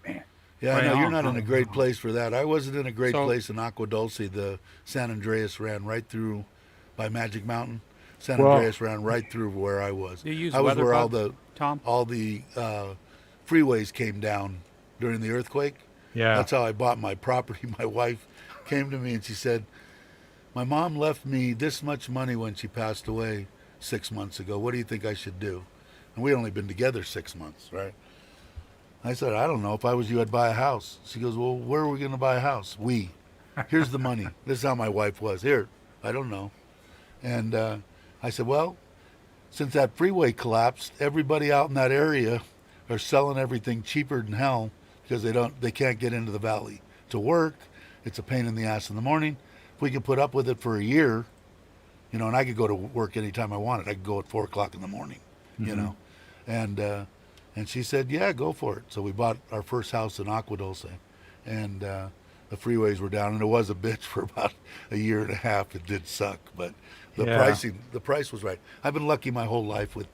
Man. Yeah, I know you're not in a great place for that. I wasn't in a great place in Agua Dulce. The San Andreas ran right through by Magic Mountain. San Andreas ran right through where I was. Do you use I was where Tom? all the freeways came down during the earthquake. Yeah. That's how I bought my property. My wife came to me and she said, my mom left me this much money when she passed away 6 months ago. What do you think I should do? And we'd only been together 6 months, right? I said, I don't know. If I was you, I'd buy a house. She goes, well, where are we going to buy a house? Here's the money. This is how my wife was. Here, I don't know. And I said, well, since that freeway collapsed, everybody out in that area are selling everything cheaper than hell because they can't get into the valley to work. It's a pain in the ass in the morning. If we could put up with it for a year, and I could go to work anytime I wanted. I could go at 4 o'clock in the morning, and she said, yeah, go for it. So we bought our first house in Agua Dulce, and the freeways were down, and it was a bitch for about a year and a half. It did suck, but the price was right. I've been lucky my whole life with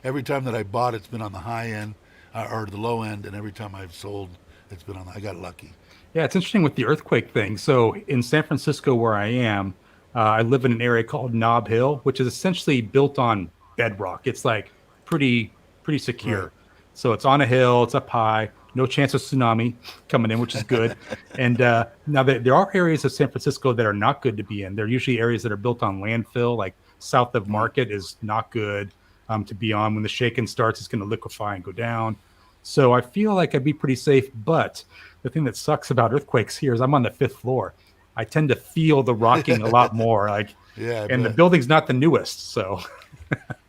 every time that I bought, it's been on the high end or the low end, and every time I've sold, it's been I got lucky. Yeah, it's interesting with the earthquake thing. So in San Francisco, where I am, I live in an area called Nob Hill, which is essentially built on bedrock. It's like pretty secure. Right. So it's on a hill, it's up high, no chance of tsunami coming in, which is good. And now there are areas of San Francisco that are not good to be in. They're usually areas that are built on landfill, like south of Market is not good to be on. When the shaking starts, it's going to liquefy and go down. So I feel like I'd be pretty safe, but the thing that sucks about earthquakes here is I'm on the 5th floor. I tend to feel the rocking a lot more. The building's not the newest, so.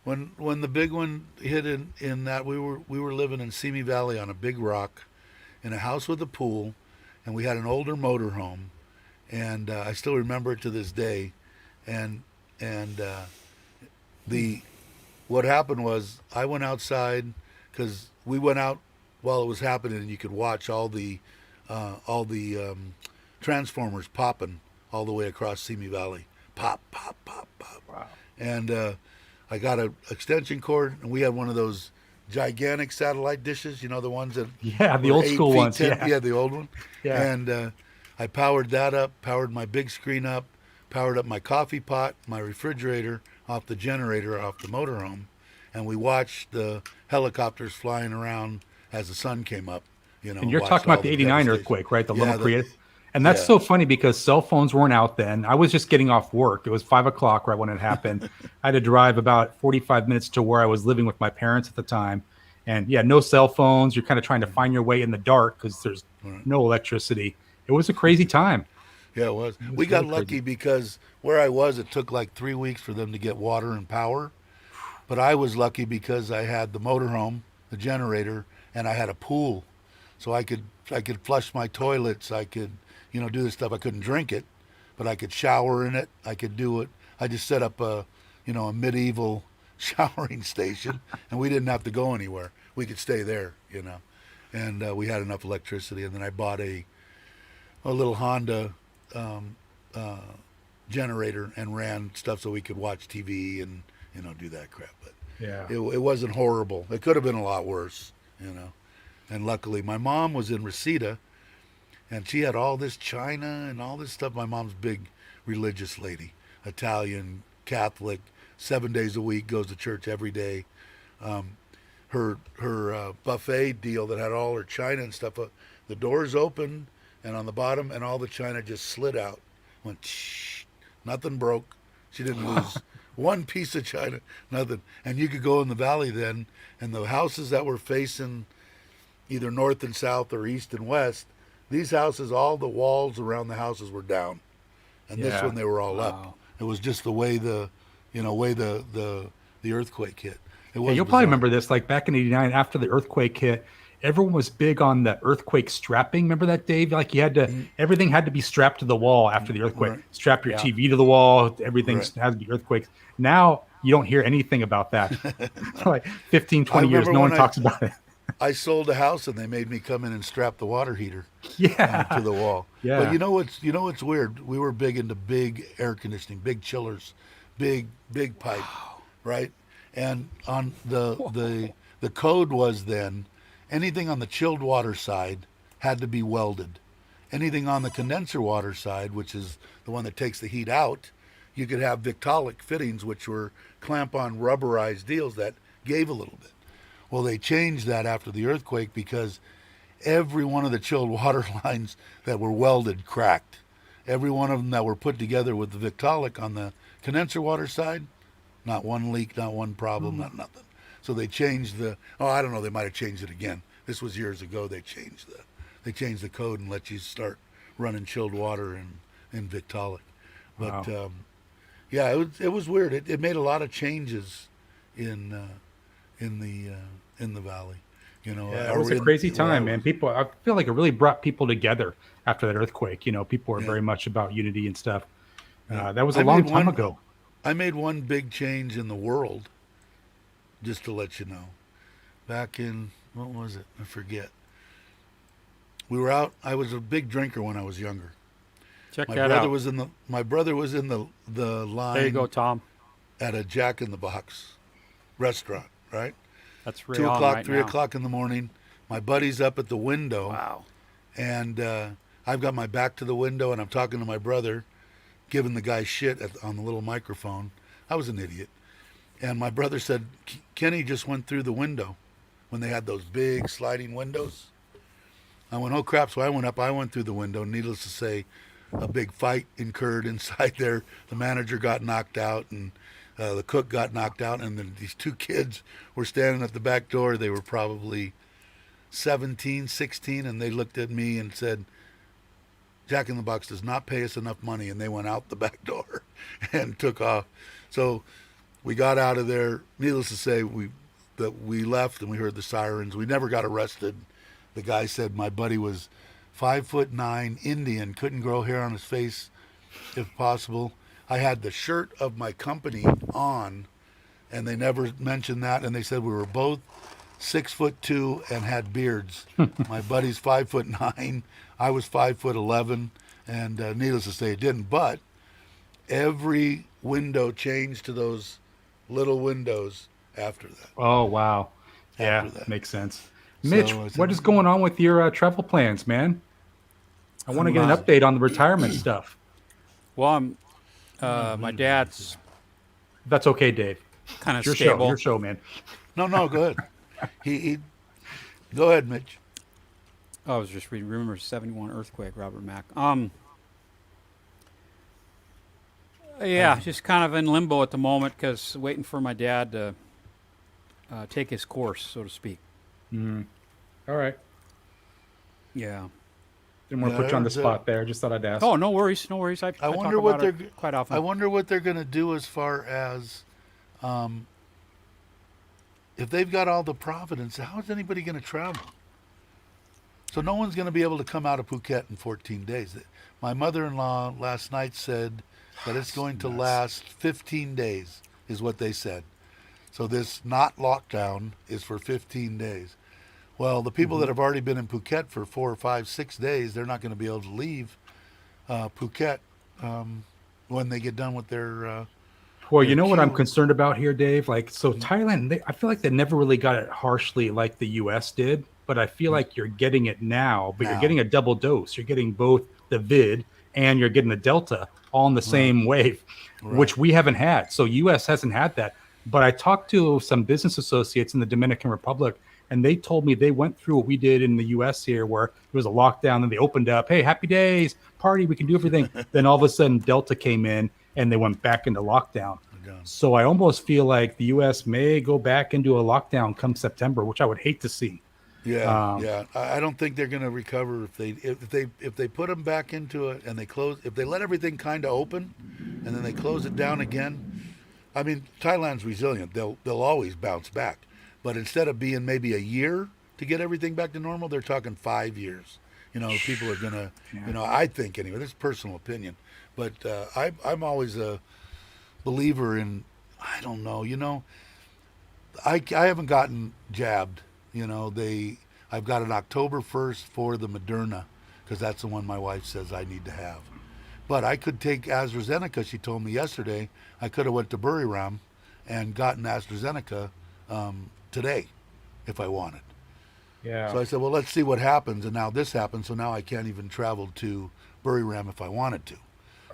When the big one hit in that we were living in Simi Valley on a big rock, in a house with a pool, and we had an older motorhome, and I still remember it to this day, and what happened was I went outside because we went out while it was happening, and you could watch all the transformers popping all the way across Simi Valley. Pop, pop, pop, pop. Wow. And I got an extension cord, and we had one of those gigantic satellite dishes, the ones that... Yeah, the old school ones. 10, yeah, the old one. Yeah. And I powered that up, powered my big screen up, powered up my coffee pot, my refrigerator, off the generator, off the motorhome, and we watched the helicopters flying around as the sun came up. And you're talking about the 89 earthquake, right? The Loma Prieta. And that's so funny because cell phones weren't out then. I was just getting off work. It was 5 o'clock right when it happened. I had to drive about 45 minutes to where I was living with my parents at the time. And no cell phones. You're kind of trying to find your way in the dark because there's no electricity. It was a crazy time. Yeah, it was. We got lucky because where I was, it took like 3 weeks for them to get water and power. But I was lucky because I had the motorhome, the generator, and I had a pool. So I could flush my toilets. I could, do this stuff. I couldn't drink it, but I could shower in it. I could do it. I just set up a medieval showering station, and we didn't have to go anywhere. We could stay there, and we had enough electricity. And then I bought a little Honda generator and ran stuff so we could watch TV and do that crap. But it wasn't horrible. It could have been a lot worse, And luckily, my mom was in Reseda, and she had all this china and all this stuff. My mom's big religious lady, Italian, Catholic, 7 days a week, goes to church every day. Um, her buffet deal that had all her china and stuff. The doors opened, and on the bottom, and all the china just slid out. Went shh, nothing broke. She didn't lose one piece of china, nothing. And you could go in the valley then, and the houses that were facing either north and south or east and west, these houses, all the walls around the houses were down, and this Yeah. one they were all Wow. up. It was just the way the earthquake hit. It was Yeah, you'll probably bizarre. remember this. Like back in '89, after the earthquake hit, everyone was big on the earthquake strapping. Remember that, Dave? Like you had to, everything had to be strapped to the wall after the earthquake. Right. Strap your Yeah. TV to the wall. Everything Right. has to be earthquakes. Now you don't hear anything about that. For like 15, 20 years, remember no one when talks about it. I sold a house and they made me come in and strap the water heater Yeah. to the wall. Yeah. But you know what's weird? We were big into big air conditioning, big chillers, big pipe, right? And on the code was then anything on the chilled water side had to be welded. Anything on the condenser water side, which is the one that takes the heat out, you could have Victaulic fittings, which were clamp-on rubberized deals that gave a little bit. Well, they changed that after the earthquake because every one of the chilled water lines that were welded cracked. Every one of them that were put together with the Victaulic on the condenser water side, not one leak, not one problem, not nothing. So they changed I don't know, they might have changed it again. This was years ago. They changed the code and let you start running chilled water in Victaulic. But Wow. yeah, it was weird. It made a lot of changes in the valley. You know, Yeah, it was a crazy time, man. People, I feel like it really brought people together after that earthquake. You know, people were Yeah. very much about unity and stuff. Yeah. That was a I long made time one- ago. I made one big change in the world, just to let you know. Back in, what was it? I forget. We were out. I was a big drinker when I was younger. Check My that brother out. was in the my brother was in the line There you go, Tom. at a Jack in the Box restaurant, right? That's 2 real on o'clock, right 3 o'clock in the morning. My buddy's up at the window, Wow. and I've got my back to the window, and I'm talking to my brother, giving the guy shit on the little microphone. I was an idiot. And my brother said, Kenny just went through the window when they had those big sliding windows. I went, oh crap. So I went up, I went through the window. Needless to say, a big fight incurred inside there. The manager got knocked out, and the cook got knocked out. And then these two kids were standing at the back door. They were probably 17, 16, and they looked at me and said, Jack in the Box does not pay us enough money, and they went out the back door and took off. So we got out of there. Needless to say, we left and we heard the sirens. We never got arrested. The guy said my buddy was 5'9", Indian, couldn't grow hair on his face if possible. I had the shirt of my company on, and they never mentioned that. And they said we were both 6'2" and had beards. My buddy's 5'9", I was 5'11", and needless to say, it didn't. But every window changed to those little windows after that. Oh, wow. Yeah, After that. makes sense. So Mitch, it's- what is going on with your travel plans, man? I want to get an update on the retirement stuff. Well, my dad's That's okay, Dave. kind of Your stable. show, your show, man. No, go ahead. he go ahead, Mitch. Oh, I was just reading. Remember 71 earthquake, Robert Mack. Yeah, just kind of in limbo at the moment because waiting for my dad to take his course, so to speak. All right. Yeah. Didn't want to Yeah, put you on the the- spot there. Just thought I'd ask. Oh, no worries, no worries. I wonder talk what about it they're- quite often. I wonder what they're going to do as far as if they've got all the providence. How is anybody going to travel? So no one's going to be able to come out of Phuket in 14 days. My mother-in-law last night said that it's going to last 15 days, is what they said. So this not lockdown is for 15 days. Well, the people that have already been in Phuket for 4 or 5, 6 days, they're not going to be able to leave Phuket when they get done with their. Well, you know what I'm queue. concerned about here, Dave? Like, so Thailand, I feel like they never really got it harshly like the U.S. did. but I feel like you're getting it now, but you're Now, getting a double dose. You're getting both the vid and you're getting the delta all in the right, same wave, right. which we haven't had. So US hasn't had that. But I talked to some business associates in the Dominican Republic, and they told me they went through what we did in the US here, where it was a lockdown, then they opened up, hey, happy days, party, we can do everything. Then all of a sudden Delta came in and they went back into lockdown. Again. So I almost feel like the US may go back into a lockdown come September, which I would hate to see. Yeah, Um, yeah. I don't think they're going to recover if they put them back into it and they close if they let everything kind of open and then they close it down again. I mean, Thailand's resilient. They'll always bounce back. But instead of being maybe a year to get everything back to normal, they're talking 5 years. People are going to, Yeah. I think anyway, this is personal opinion, but I'm always a believer in, I don't know, I haven't gotten jabbed. I've got an October 1st for the Moderna because that's the one my wife says I need to have. But I could take AstraZeneca. She told me yesterday I could have went to Buriram and gotten AstraZeneca today if I wanted. yeah. So I said, well, let's see what happens. And now this happened, so now I can't even travel to Buriram if I wanted to.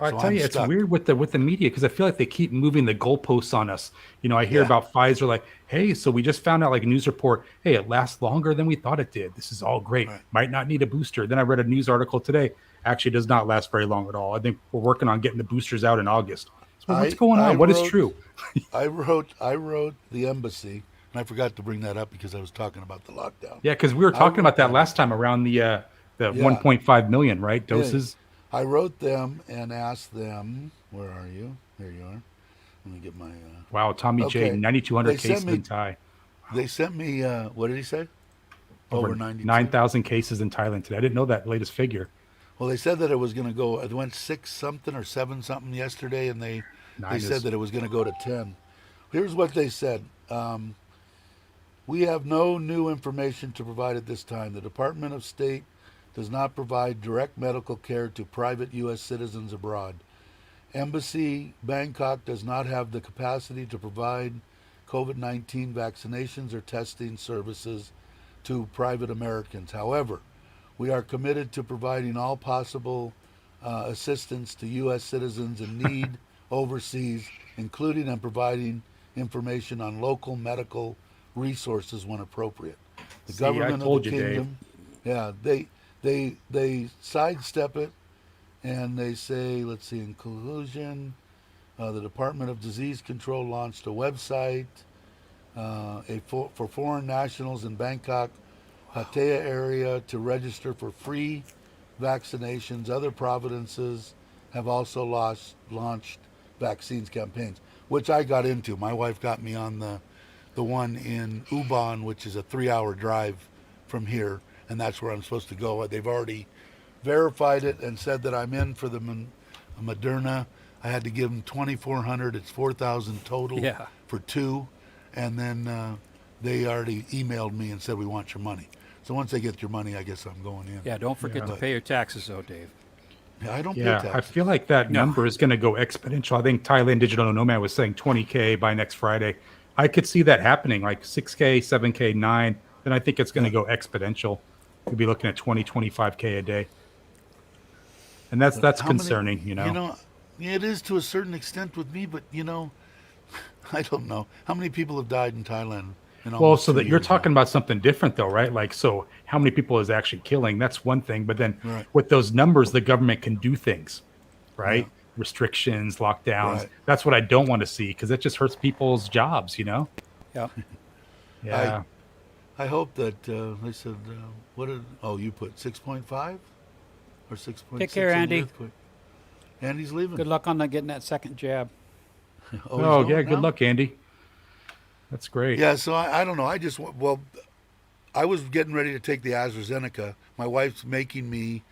I So tell I'm you, it's stuck. weird with the media because I feel like they keep moving the goalposts on us. I hear Yeah, about Pfizer, like, hey, so we just found out, like a news report, hey, it lasts longer than we thought it did. This is all great. right. Might not need a booster. Then I read a news article today. Actually, does not last very long at all. I think we're working on getting the boosters out in August. So what's I going I on? What is wrote true? I wrote the embassy, and I forgot to bring that up because I was talking about the lockdown. Yeah, because we were I talking about wrote that them. last time around the Yeah, 1.5 million, right? yeah. Doses. I wrote them and asked them, where are you? There you are. Let me get my. Wow, Tommy J, Okay, 9,200 they cases sent in me. Thai. They sent me. What did he say? Over Over 92. 9,000 cases in Thailand today. I didn't know that latest figure. Well, they said that it was going to go. It went six something or seven something yesterday, and they Nine said is that it was going to go to 10. Here's what they said. We have no new information to provide at this time. The Department of State does not provide direct medical care to private U.S. citizens abroad. Embassy Bangkok does not have the capacity to provide COVID-19 vaccinations or testing services to private Americans. However, we are committed to providing all possible assistance to U.S. citizens in need overseas, including and providing information on local medical resources when appropriate. The See, I government of the told you, Dave. kingdom, yeah, they sidestep it and they say, let's see, in conclusion, the Department of Disease Control launched a website for foreign nationals in Bangkok, Pattaya area to register for free vaccinations. Other provinces have also launched vaccines campaigns, which I got into. My wife got me on the one in Ubon, which is a 3-hour drive from here, and that's where I'm supposed to go. They've already verified it and said that I'm in for the Moderna. I had to give them 2,400. It's 4,000 total Yeah. for two, and then they already emailed me and said we want your money. So once they get your money, I guess I'm going in. Yeah, don't forget to Yeah. pay your taxes, though, Dave. Yeah, I don't pay Yeah, I taxes. feel like that No. number is going to go exponential. I think Thailand Digital Nomad was saying 20K by next Friday. I could see that happening, like 6K, 7K, 9. Then I think it's going to Yeah. go exponential. We'll be looking at 20, 25K a day. And that's How many? concerning, Yeah, it is to a certain extent with me, but I don't know how many people have died in Thailand in Well, almost so two that you're years talking about something different though, right? Like, so how many people is actually killing? That's one thing. But then now. Right. with those numbers, the government can do things, Yeah. right? Restrictions, lockdowns. Right. That's what I don't want to see because that just hurts people's jobs. Yeah. I Yeah. I hope that they said what did you put 6.5 or 6.6 Take care, in the Andy. earthquake. Andy's leaving. Good luck on getting that second jab. Oh, he's Oh, going yeah. Good now? luck, Andy. That's great. Yeah, so I don't know. I was getting ready to take the AstraZeneca. My wife's making me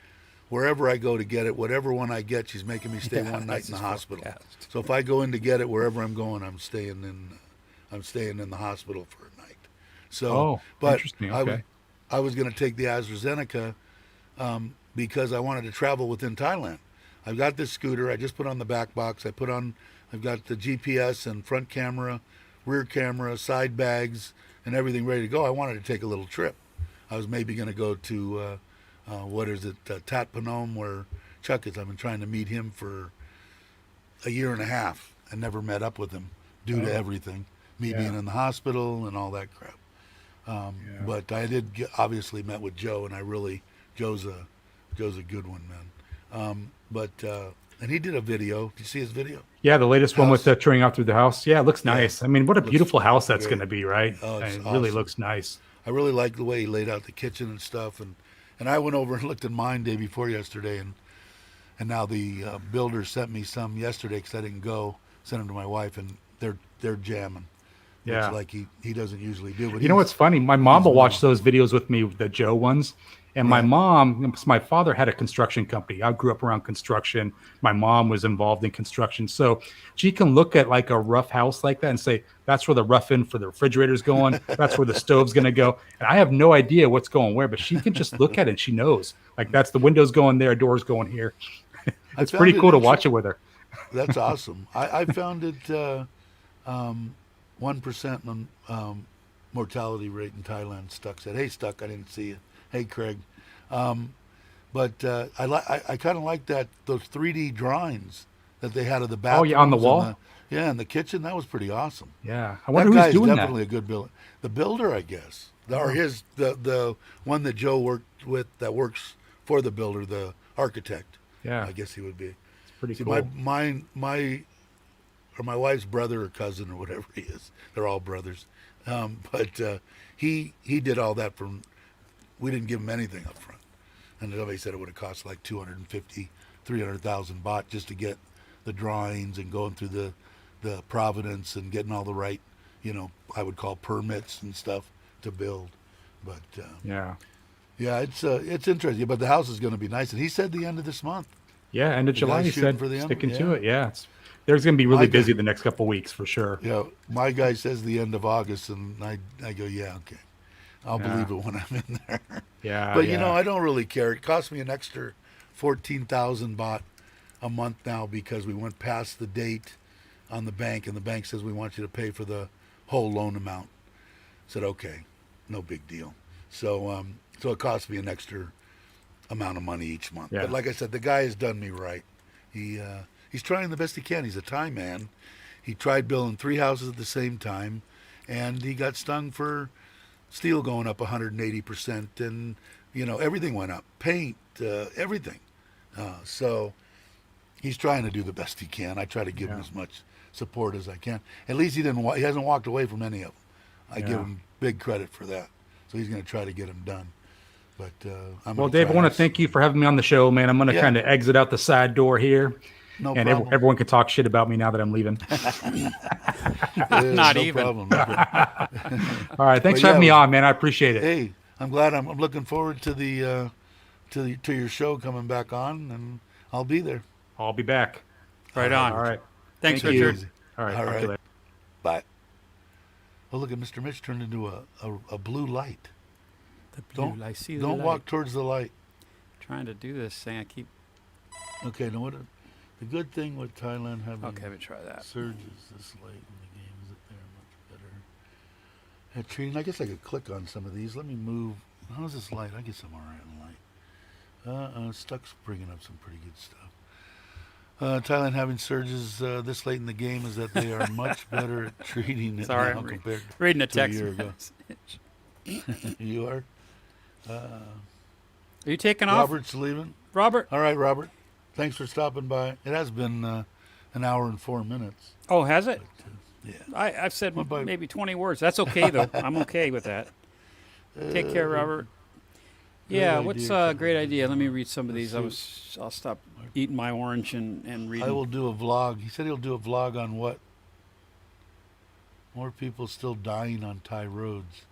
wherever I go to get it, whatever one I get, she's making me stay Yeah, one night that's in the his hospital. forecast. So if I go in to get it wherever I'm going, I'm staying in the hospital for a night. So, Oh, but interesting. I was Okay. I was going to take the AstraZeneca because I wanted to travel within Thailand. I've got this scooter. I just put on the back box. I've got the GPS and front camera, rear camera, side bags, and everything ready to go. I wanted to take a little trip. I was maybe going to go to what is it, Tatpanome, where Chuck is. I've been trying to meet him for a year and a half and never met up with him due to everything, me being in the hospital and all that crap. But I did obviously met with Joe, and Joe's a good one, man. And he did a video. Did you see his video? Yeah, the latest one with the touring out through the house. Yeah, it looks nice. I mean, what a Looks beautiful house that's great. going to be, right? Oh, it's It really awesome. looks nice. I really like the way he laid out the kitchen and stuff. And I went over and looked at mine day before yesterday, and now the builder sent me some yesterday because I didn't go. Sent them to my wife, and they're jamming. Yeah. It's like he doesn't usually do. But You know what's funny? My mom will watch moving. those videos with me, the Joe ones. And my mom, my father had a construction company. I grew up around construction. My mom was involved in construction. So she can look at like a rough house like that and say, that's where the rough end for the refrigerator's going. That's where the stove's going to go. And I have no idea what's going where, but she can just look at it and she knows. Like that's the window's going there, door's going here. It's found pretty it cool to watch it with her. That's awesome. I found it 1% mortality rate in Thailand. Stuck said, "Hey, Stuck, I didn't see you. Hey, Craig." I kind of like those 3D drawings that they had of the Oh, bathrooms. yeah, on the wall? And the kitchen. That was pretty awesome. Yeah. I That wonder guy who's is doing definitely that. a good builder. The builder, I guess, or the one that Joe worked with that works for the builder, the architect. Yeah. I guess he would be. It's pretty See, cool. my wife's brother or cousin or whatever he is. They're all brothers. He did all that from. We didn't give him anything up front, and somebody said it would have cost like 250, 300,000 baht just to get the drawings and going through the providence and getting all the right, I would call permits and stuff to build. But Yeah. yeah, it's interesting. But the house is going to be nice, and he said the end of this month. Yeah. End of The July, guy's he shooting said, for the end? sticking to Yeah. it. Yeah. There's going to be really My guy- busy the next couple of weeks for sure. Yeah, my guy says the end of August, and I go, yeah, okay. I'll Yeah. believe it when I'm in there. Yeah. But, yeah. I don't really care. It cost me an extra 14,000 baht a month now because we went past the date on the bank, and the bank says we want you to pay for the whole loan amount. I said, okay, no big deal. So it cost me an extra amount of money each month. Yeah. But like I said, the guy has done me right. He's trying the best he can. He's a Thai man. He tried building 3 houses at the same time, and he got stung for steel going up 180%, and everything went up, paint, everything. So he's trying to do the best he can. I try to give him as much support as I can. At least he hasn't walked away from any of them. I give him big credit for that. So he's going to try to get them done. But I'm Well, gonna Dave, I try want to this. thank you for having me on the show, man. I'm going to Yeah. kind of exit out the side door here. No And problem. everyone can talk shit about me now that I'm leaving. Not no even. problem. No problem. All right. Thanks But for having me yeah, on, man. I appreciate it. Hey, I'm glad. I'm looking forward to to your show coming back on, and I'll be there. I'll be back. Right on. All right. Thanks, Take it Richard. easy. All right. All talk to you right. later. Bye. Oh, look at Mr. Mitch turned into a blue light. The blue, I see the Don't light. walk towards the light. Trying to do this thing. I keep. Okay, now the good thing with Thailand having Okay, let me try that. surges this late in the game is that they're much better at treating. I guess I could click on some of these. Let me move. How's this light? I guess I'm all right on light. Stuck's bringing up some pretty good stuff. Thailand having surges this late in the game is that they are much better at treating it Sorry, now I'm compared Reading a to a text year ago. message. You are? Are you taking off, Robert's leaving? Robert? All right, Robert. Thanks for stopping by. It has been an hour and 4 minutes. Oh, has it? Yeah. I've said What about- maybe 20 words. That's okay, though. I'm okay with that. Take care, Robert. Yeah, great what's idea, a great idea? Let me read some of Let's these. I'll stop eating my orange and read. I will do a vlog. He said he'll do a vlog on what? More people still dying on Thai roads.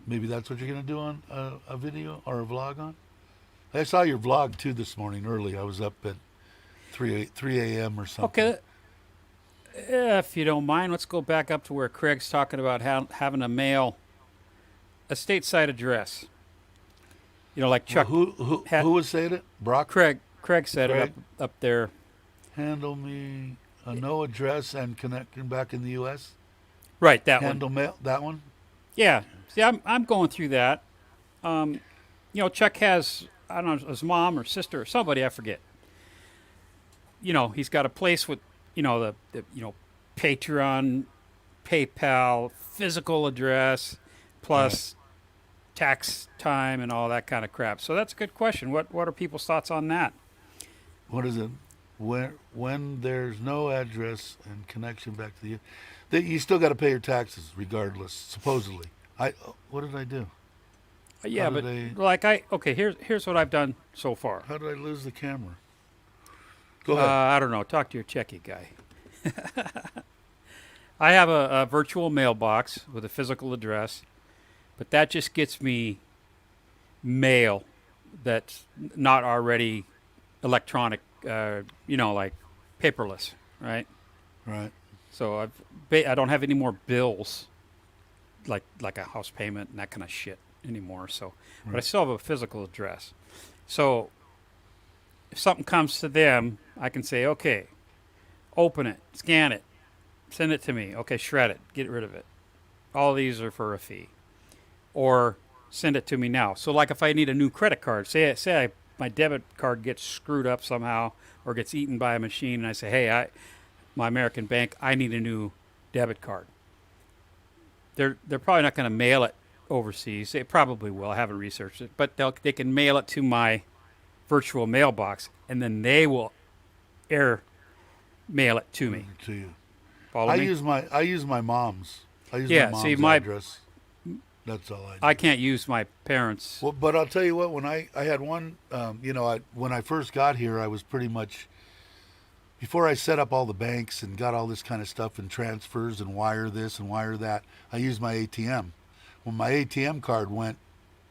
Maybe that's what you're going to do on a video or a vlog on? I saw your vlog too this morning early. I was up at 3 a.m. or something. Okay. If you don't mind, let's go back up to where Craig's talking about having a mail a stateside address. Like Chuck. Well, had- who was saying it? Brock? Craig said Craig? it up there. Handle me a no address and connecting back in the U.S.? Right, that one. Handle mail, that one? Yeah. See, I'm going through that. Chuck has, I don't know, his mom or sister or somebody, I forget. He's got a place with, the Patreon, PayPal, physical address, plus tax time and all that kind of crap. So that's a good question. What are people's thoughts on that? What is it? When there's no address and connection back to the, that you still got to pay your taxes regardless. Supposedly, what did I do? Yeah, but here's what I've done so far. How did I lose the camera? Go ahead. I don't know. Talk to your Checky guy. I have a virtual mailbox with a physical address, but that just gets me mail that's not already electronic, like paperless, right? Right. So I don't have any more bills, like a house payment and that kind of shit anymore. So, but I still have a physical address. So if something comes to them, I can say, okay, open it, scan it, send it to me. Okay, shred it, get rid of it. All these are for a fee. Or send it to me now. So like if I need a new credit card, my debit card gets screwed up somehow or gets eaten by a machine, and I say, hey, my American Bank, I need a new debit card. They're probably not going to mail it overseas. They probably will. I haven't researched it, but they can mail it to my virtual mailbox, and then they will mail it to me. To you. Follow me? I use my mom's. I use Yeah, my see, mom's address. That's all I do. I can't use my parents'. Well, but I'll tell you what. When I had one, when I first got here, I was pretty much, before I set up all the banks and got all this kind of stuff and transfers and wire this and wire that, I used my ATM. When my ATM card went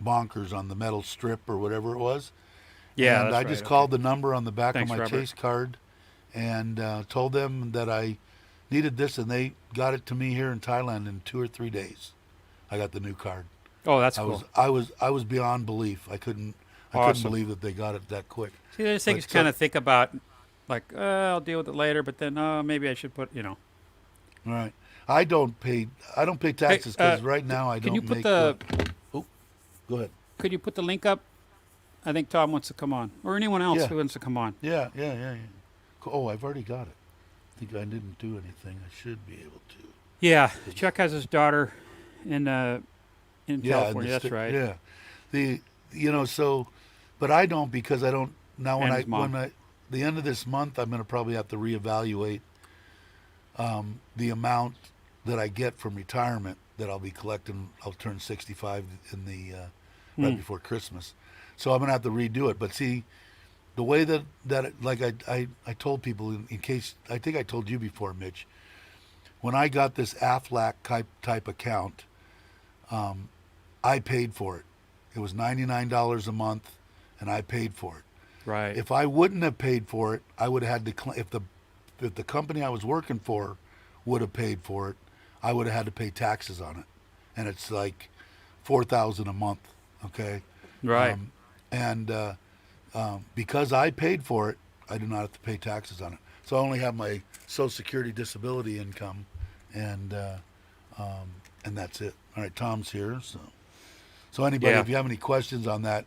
bonkers on the metal strip or whatever it was, Yeah, and that's I right, just okay. called the number on the back Thanks, of my Robert. Chase card and told them that I needed this, and they got it to me here in Thailand in 2 or 3 days. I got the new card. Oh, that's cool. I was beyond belief. I couldn't Awesome. believe that they got it that quick. See, there's things But, kind of think about, like, I'll deal with it later, but then maybe I should put, All right. I don't pay taxes because right now I can don't you put make the- Oh, go ahead. Could you put the link up? I think Tom wants to come on, or anyone else Yeah. who wants to come on. Yeah. Oh, I've already got it. I think I didn't do anything. I should be able to. Yeah, Chuck has his daughter in Yeah, California. That's right. Yeah. But I don't, because I don't now And his mom. the end of this month I'm going to probably have to reevaluate the amount that I get from retirement that I'll be collecting. I'll turn 65 in the right before Christmas, so I'm going to have to redo it. But see, the way that like I told people, in case, I think I told you before, Mitch, when I got this Aflac type account, I paid for it. It was $99 a month, and I paid for it. Right. If I wouldn't have paid for it, I would have had to. If the company I was working for would have paid for it, I would have had to pay taxes on it, and it's like $4,000 a month. Okay. Right. Because I paid for it, I do not have to pay taxes on it. So I only have my Social Security disability income, and that's it. All right, Tom's here. So anybody, Yeah. if you have any questions on that,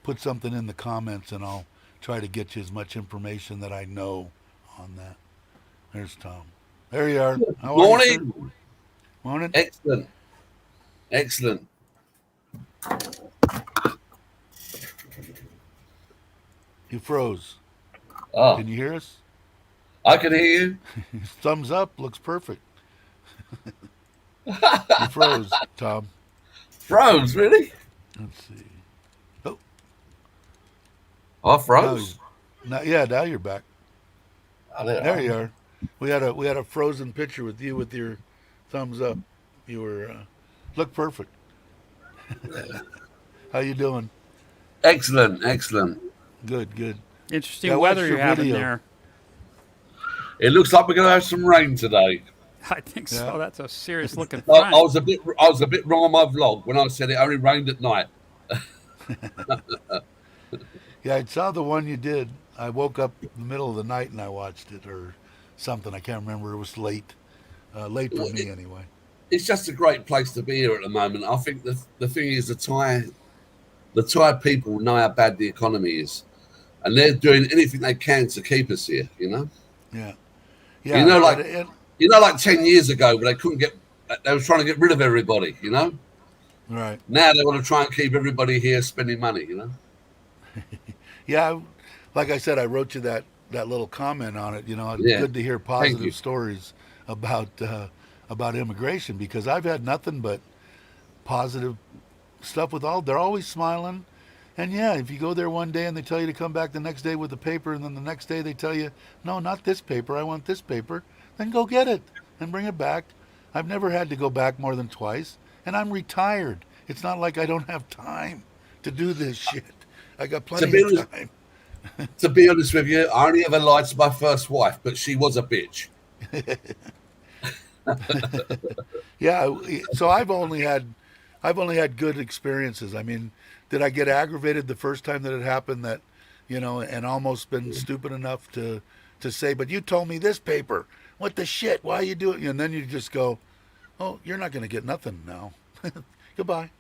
put something in the comments, and I'll try to get you as much information that I know on that. There's Tom. There you are. How are you, sir? Morning. Morning. Excellent. You froze. Oh, Can you hear us? I can hear you. Thumbs up. Looks perfect. You froze, Tom. Froze, really? Let's see. Oh, I froze. now you're back. Oh, There you are. We had a frozen picture with you with your thumbs up. You were look perfect. How you doing? Excellent. Good. Interesting Yeah, what's weather your you're having video? there. It looks like we're going to have some rain today. I think so. Yeah. That's a serious looking I front. was a bit wrong on my vlog when I said it only rained at night. Yeah, I saw the one you did. I woke up in the middle of the night and I watched it or something. I can't remember. It was late. Late for me anyway. It's just a great place to be here at the moment. I think the thing is, the Thai the Thai people know how bad the economy is, and they're doing anything they can to keep us here. Yeah. You Yeah. know, like 10 years ago, when they were trying to get rid of everybody. Right. Now they want to try and keep everybody here spending money. Yeah. Like I said, I wrote you that little comment on it. It's Yeah. good to hear Thank you. positive stories about immigration, because I've had nothing but positive stuff with all. They're always smiling. And yeah, if you go there one day and they tell you to come back the next day with the paper, and then the next day they tell you, no, not this paper, I want this paper, then go get it and bring it back. I've never had to go back more than twice, and I'm retired. It's not like I don't have time to do this shit. I got To plenty be of honest, time. to be honest with you, I only ever lied to my first wife, but she was a bitch. Yeah, so I've only had good experiences. I mean, did I get aggravated the first time that it happened, that and almost been stupid enough to say, but you told me this paper. What the shit? Why are you doing? And then you just go, oh, you're not going to get nothing now. Goodbye.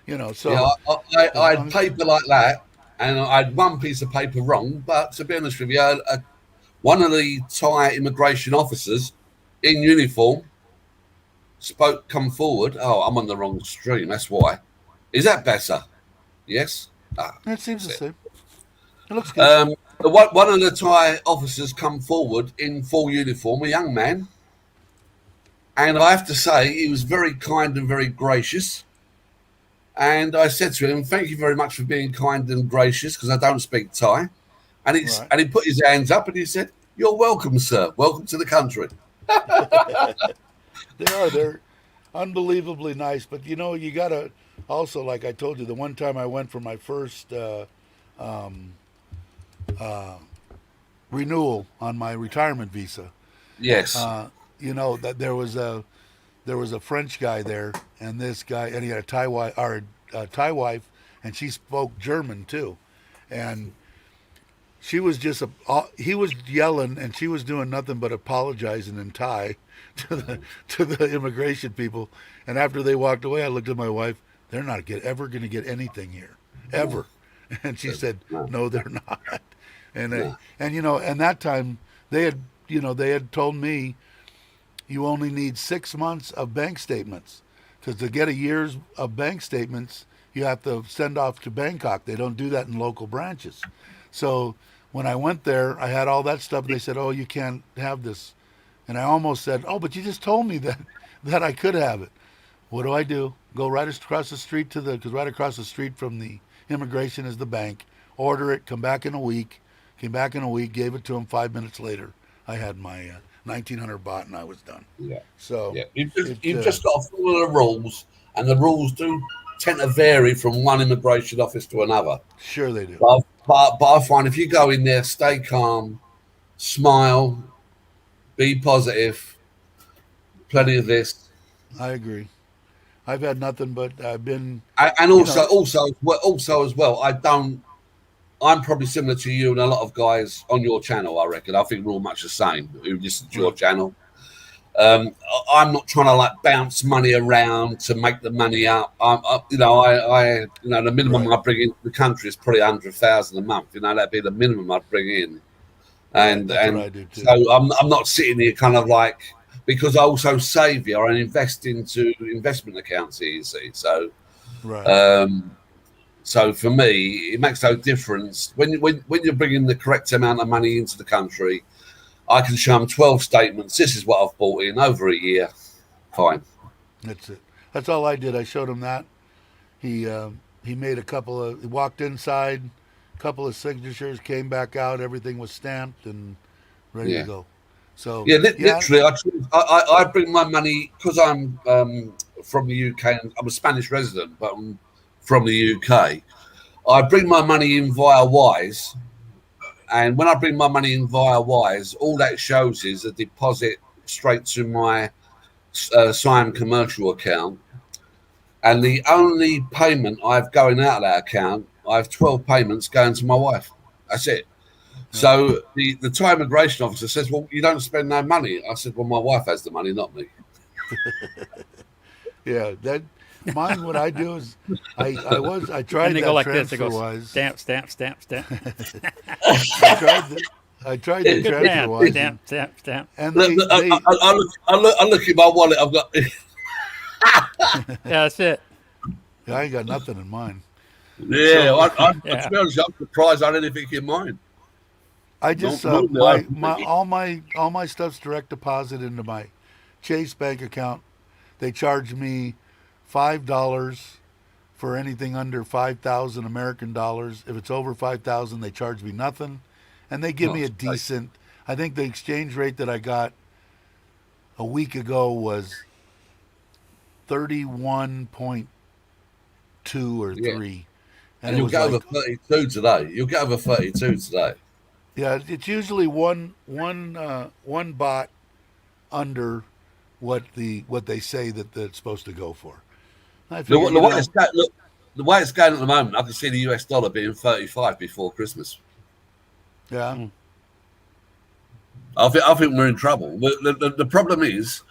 Yeah, So I as had long as paper like that, and I had one piece of paper wrong. But to be honest with you, one of the Thai immigration officers in uniform come forward. Oh, I'm on the wrong stream. That's why. Is that better? Yes. Ah, it seems that's the it. same. It looks good. One of the Thai officers come forward in full uniform, a young man, and I have to say he was very kind and very gracious. And I said to him, "Thank you very much for being kind and gracious, because I don't speak Thai." And Right. he put his hands up and he said, "You're welcome, sir. Welcome to the country." They're unbelievably nice, but you gotta also, like I told you, the one time I went for my first um, uh, renewal on my retirement visa. Yes. That there was a French guy there, and this guy, and he had a Thai wife, and she spoke German too, and she was he was yelling, and she was doing nothing but apologizing in Thai to the immigration people. And after they walked away, I looked at my wife. They're not ever going to get anything here, ever. And she said, No, "No, they're not." no. And that time they had told me you only need 6 months of bank statements, because to get a year's of bank statements, you have to send off to Bangkok. They don't do that in local branches. So when I went there, I had all that stuff. And they said, "Oh, you can't have this." And I almost said, "Oh, but you just told me that I could have it." What do? Go right across the street because right across the street from the immigration is the bank. Order it. Come back in a week. Came back in a week. Gave it to him. 5 minutes later, I had my 1900 baht, and I was done. Yeah. So Yeah. it You've just got to follow the rules, and the rules do tend to vary from one immigration office to another. sure they do. But I find if you go in there, stay calm, smile, be positive, Yeah, plenty of this. I agree. I've had nothing but I've been, And you know, also as well, I'm probably similar to you and a lot of guys on your channel. I reckon. I think we're all much the same who listen to your right, channel. I'm not trying to like bounce money around to make the money up. The minimum right. I bring into the country is probably 100,000 a month. That'd be the minimum I'd bring in, Right. and That's what and I do so too. I'm not sitting here kind of like, because I also save here and invest into investment accounts here. You see, Right. um, so for me, it makes no difference when you're bringing the correct amount of money into the country. I can show them 12 statements. This is what I've bought in over a year. Fine. That's it. That's all I did. I showed him that. He made he walked inside, couple of signatures, came back out. Everything was stamped and ready to Yeah. go. So Yeah, yeah, literally, I bring my money because I'm from the UK and I'm a Spanish resident, but I'm from the UK. I bring my money in via Wise, and when I bring my money in via Wise, all that shows is a deposit straight to my Siam commercial account, and the only payment I have going out of that account, I have 12 payments going to my wife. That's it. right. So the Thai immigration officer says, "Well, you don't spend no money." I said, "Well, my wife has the money, not me." Yeah. That Mine, what I do is, I tried And they that go like this. It goes TransferWise. stamp, stamp, stamp, stamp. I tried the Good man. TransferWise, Stamp, stamp, stamp. and Look, look, I look at my wallet. I've got. Yeah, that's it. I ain't got nothing in mine. Yeah, So to Yeah. be honest, I'm surprised I had anything in mine. I just Normally I have all my stuff's direct deposit into my Chase bank account. They charge me $5 for anything under 5,000 American dollars. If it's over 5,000, they charge me nothing, and they give me a that's great. decent. I think the exchange rate that I got a week ago was 31.2 or Yeah. 3, And and it you'll was get over like 32 today. You'll get over 32 today. yeah, it's usually one bot under what they say that it's supposed to go for. I The, figure, the way it's going, look, the way it's going at the moment, I can see the US dollar being 35 before Christmas. yeah, I think we're in trouble. The problem is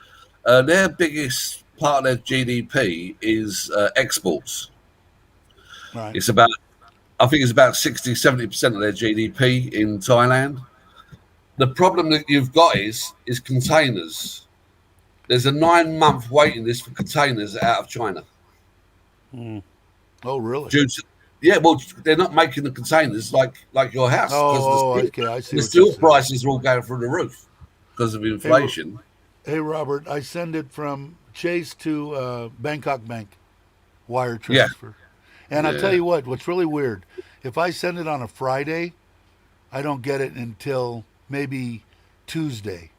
their biggest part of their GDP is exports. right. It's about, I think it's about 60-70% of their GDP in Thailand. The problem that you've got is containers. There's a 9-month waiting list for containers out of China. Oh, really? Due to, yeah, well, they're not making the containers like your house because Okay, I see the what steel you're saying. prices are all going through the roof because of inflation. Hey, Robert, I send it from Chase to Bangkok Bank, wire Yeah. transfer. And I'll tell Yeah. you what's really weird, if I send it on a Friday, I don't get it until maybe Tuesday.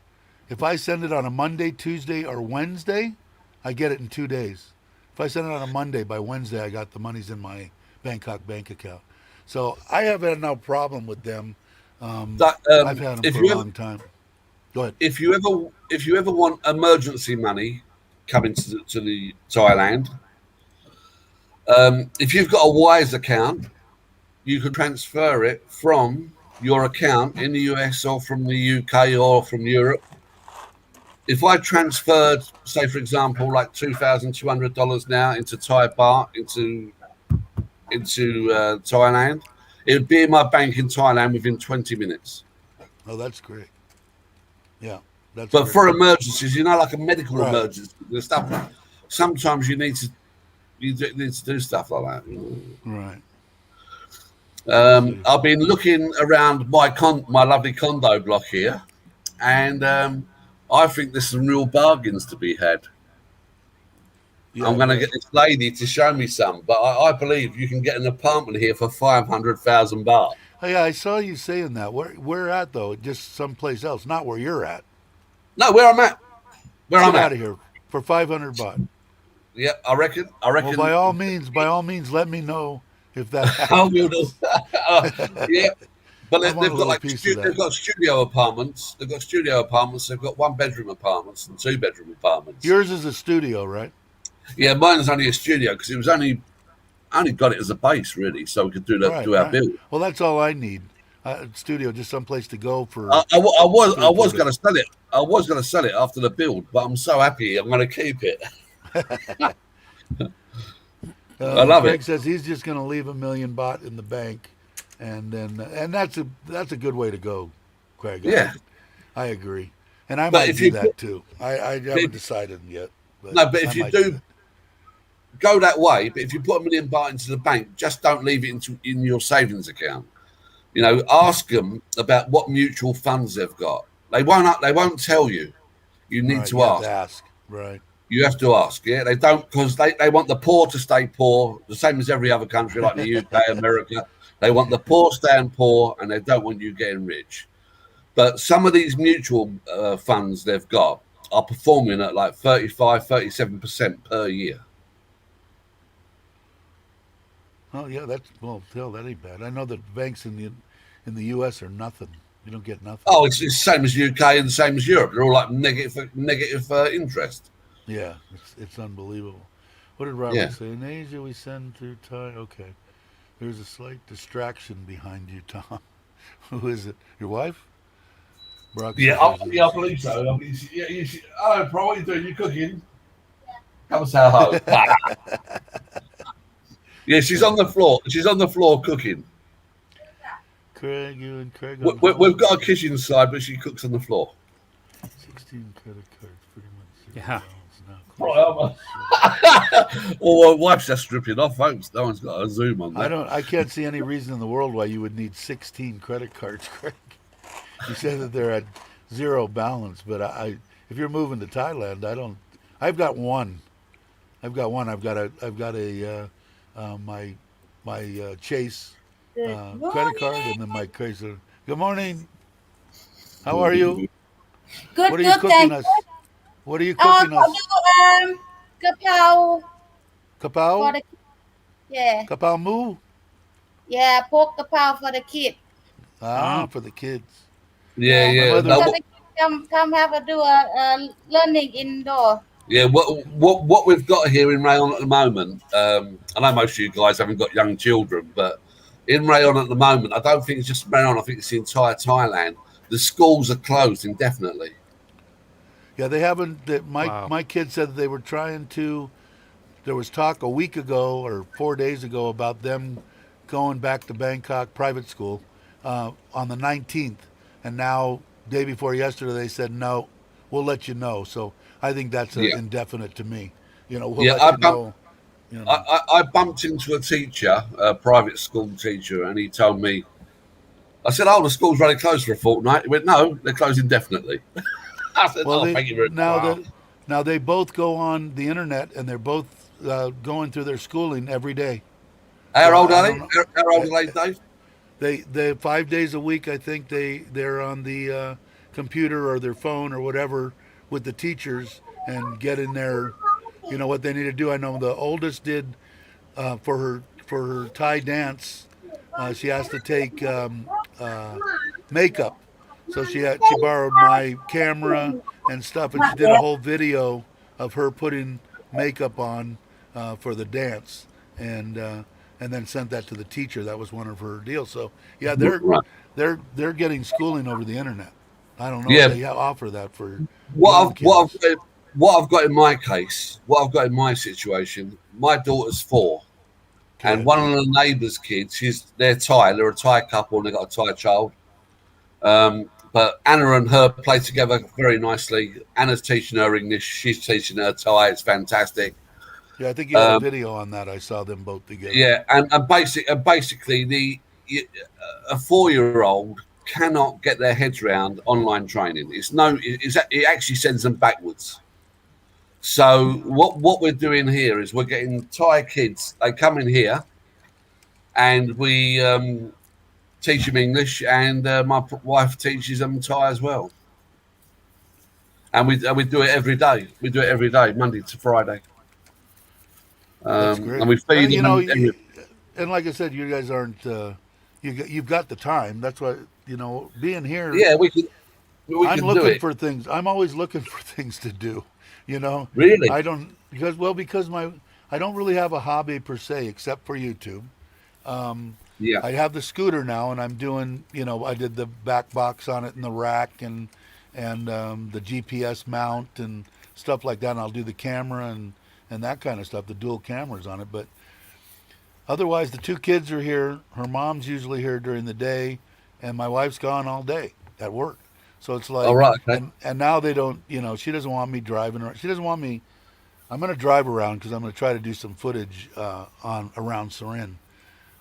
If I send it on a Monday, Tuesday, or Wednesday, I get it in 2 days. If I send it on a Monday, by Wednesday, I got the monies in my Bangkok bank account. So I have had no problem with them. That, I've had them if for you a ever, long time. Go ahead. if you ever want emergency money coming to the Thailand, if you've got a Wise account, you can transfer it from your account in the US or from the UK or from Europe. If I transferred, say for example, like $2,200 now into Thai baht into Thailand, it would be in my bank in Thailand within 20 minutes. Oh, that's great. Yeah, that's But great. for emergencies, like a medical Right. emergency, the stuff. Sometimes you need to do stuff like that. Right. I've been looking around my lovely condo block here, and I think there's some real bargains to be had. Yeah, I'm going to but- get this lady to show me some, but I believe you can get an apartment here for 500,000 baht. Oh, yeah, I saw you saying that. Where at though? Just someplace else, not where you're at. No, where I'm at. Where Get I'm out at. of here for 500 baht. Yeah, I reckon. Well, by all means, let me know if that I will happens. do. Yeah, but I want a they've got little like piece of that. they've got studio apartments. They've got 1-bedroom apartments and 2-bedroom apartments. Yours is a studio, right? Yeah, mine's only a studio because it was only got it as a base really, so we could do Right, our right. build. Well, that's all I need. Studio, just someplace to go for. I was for going to sell it. I was going to sell it after the build, but I'm so happy I'm going to keep it. I love Craig it. says he's just going to leave $1 million baht in the bank, and then that's a good way to go, Craig. Yeah. I agree, and I But might if do you that too. I haven't decided yet. But I if you might do that. go that way, but if you put $1 million baht into the bank, just don't leave it in your savings account. Ask them about what mutual funds they've got. They won't tell you. You need Right, to you have ask. to ask. Right. You have to ask. Yeah, they don't, because they want the poor to stay poor, the same as every other country like the UK, America. They want the poor staying poor, and they don't want you getting rich. But some of these mutual funds they've got are performing at like 35-37% per year. Oh yeah, that ain't bad. I know that banks in the U.S. are nothing. You don't get nothing. Oh, it's the same as UK and the same as Europe. They're all like negative interest. Yeah, it's unbelievable. What did Robert Yeah. say? In Asia, we send through Thai. Okay, there's a slight distraction behind you, Tom. Who is it? Your wife? Brock Yeah, says I believe so. Hello, Pro, what are you doing? You cooking? Come say hello. Yeah, she's on the floor. She's on the floor cooking. Craig, you and Craig on We've got a kitchen side, but she cooks on the floor. 16 credit cards, pretty much. Yeah. Well, my wife's just stripping off, folks. No one's got a zoom on that. I can't see any reason in the world why you would need 16 credit cards, Craig. You said that they're at zero balance, but if you're moving to Thailand, I've got one. I've got my Chase credit card, and then my Chrysler. Good morning. How are you? Good, What are you good, cooking thank us? you. What are you ขอ cooking ดู us? กะเพรา for Kapow? the yeah Kapow moo? yeah pork กะเพรา for the kid For the kids. Yeah, yeah. mother- No, so the kid come have a do a learning indoor. yeah, what we've got here in Rayon at the moment, I know most of you guys haven't got young children, but in Rayon at the moment, I don't think it's just Rayon, I think it's the entire Thailand. The schools are closed indefinitely. Yeah, they haven't. Wow. My kids said they were trying to. There was talk a week ago or 4 days ago about them going back to Bangkok private school on the 19th, and now day before yesterday they said no, we'll let you know. So I think that's Yeah. indefinite to me. We'll Yeah, let you know. I bumped into a teacher, a private school teacher, and he told me, I said, "Oh, the school's really closed for a fortnight." He went, "No, they're closed indefinitely." I said, Well, "Oh, thank you very much." now they both go on the internet and they're both going through their schooling every day. How old I are they? don't know. How old are they, Dave? They 5 days a week. I think they're on the computer or their phone or whatever with the teachers and getting their, what they need to do. I know the oldest did for her Thai dance. She has to take makeup, so she borrowed my camera and stuff, and she did a whole video of her putting makeup on for the dance, and then sent that to the teacher. That was one of her deals. So yeah, Right. they're getting schooling over the internet. I don't know Yeah. if they offer that for What young I've, what, kids. I've, what I've got in my case, what I've got in my situation, my daughter's 4, and Okay. one of the neighbours' kids, they're Thai, they're a Thai couple, and they've got a Thai child. But Anna and her play together very nicely. Anna's teaching her English, she's teaching her Thai. It's fantastic. Yeah, I think you had a video on that. I saw them both together. Yeah, and basically, a 4-year-old cannot get their heads around online training. It actually sends them backwards. So what we're doing here is we're getting Thai kids. They come in here, and we teach them English, and my wife teaches them Thai as well. And we do it every day. We do it every day, Monday to Friday. That's great. And we feed them. And like I said, you guys aren't. You've got the time. That's why being here. Yeah, we can. I'm do looking it. for things. I'm always looking for things to do. Really? I don't because I don't really have a hobby per se except for YouTube. Yeah. I have the scooter now, and I'm doing. I did the back box on it and the rack and the GPS mount and stuff like that. And I'll do the camera and that kind of stuff. The dual cameras on it, but otherwise the 2 kids are here. Her mom's usually here during the day, and my wife's gone all day at work. So it's like, All right, okay. and now they don't, she doesn't want me driving around. She doesn't want me. I'm going to drive around because I'm going to try to do some footage around Surin,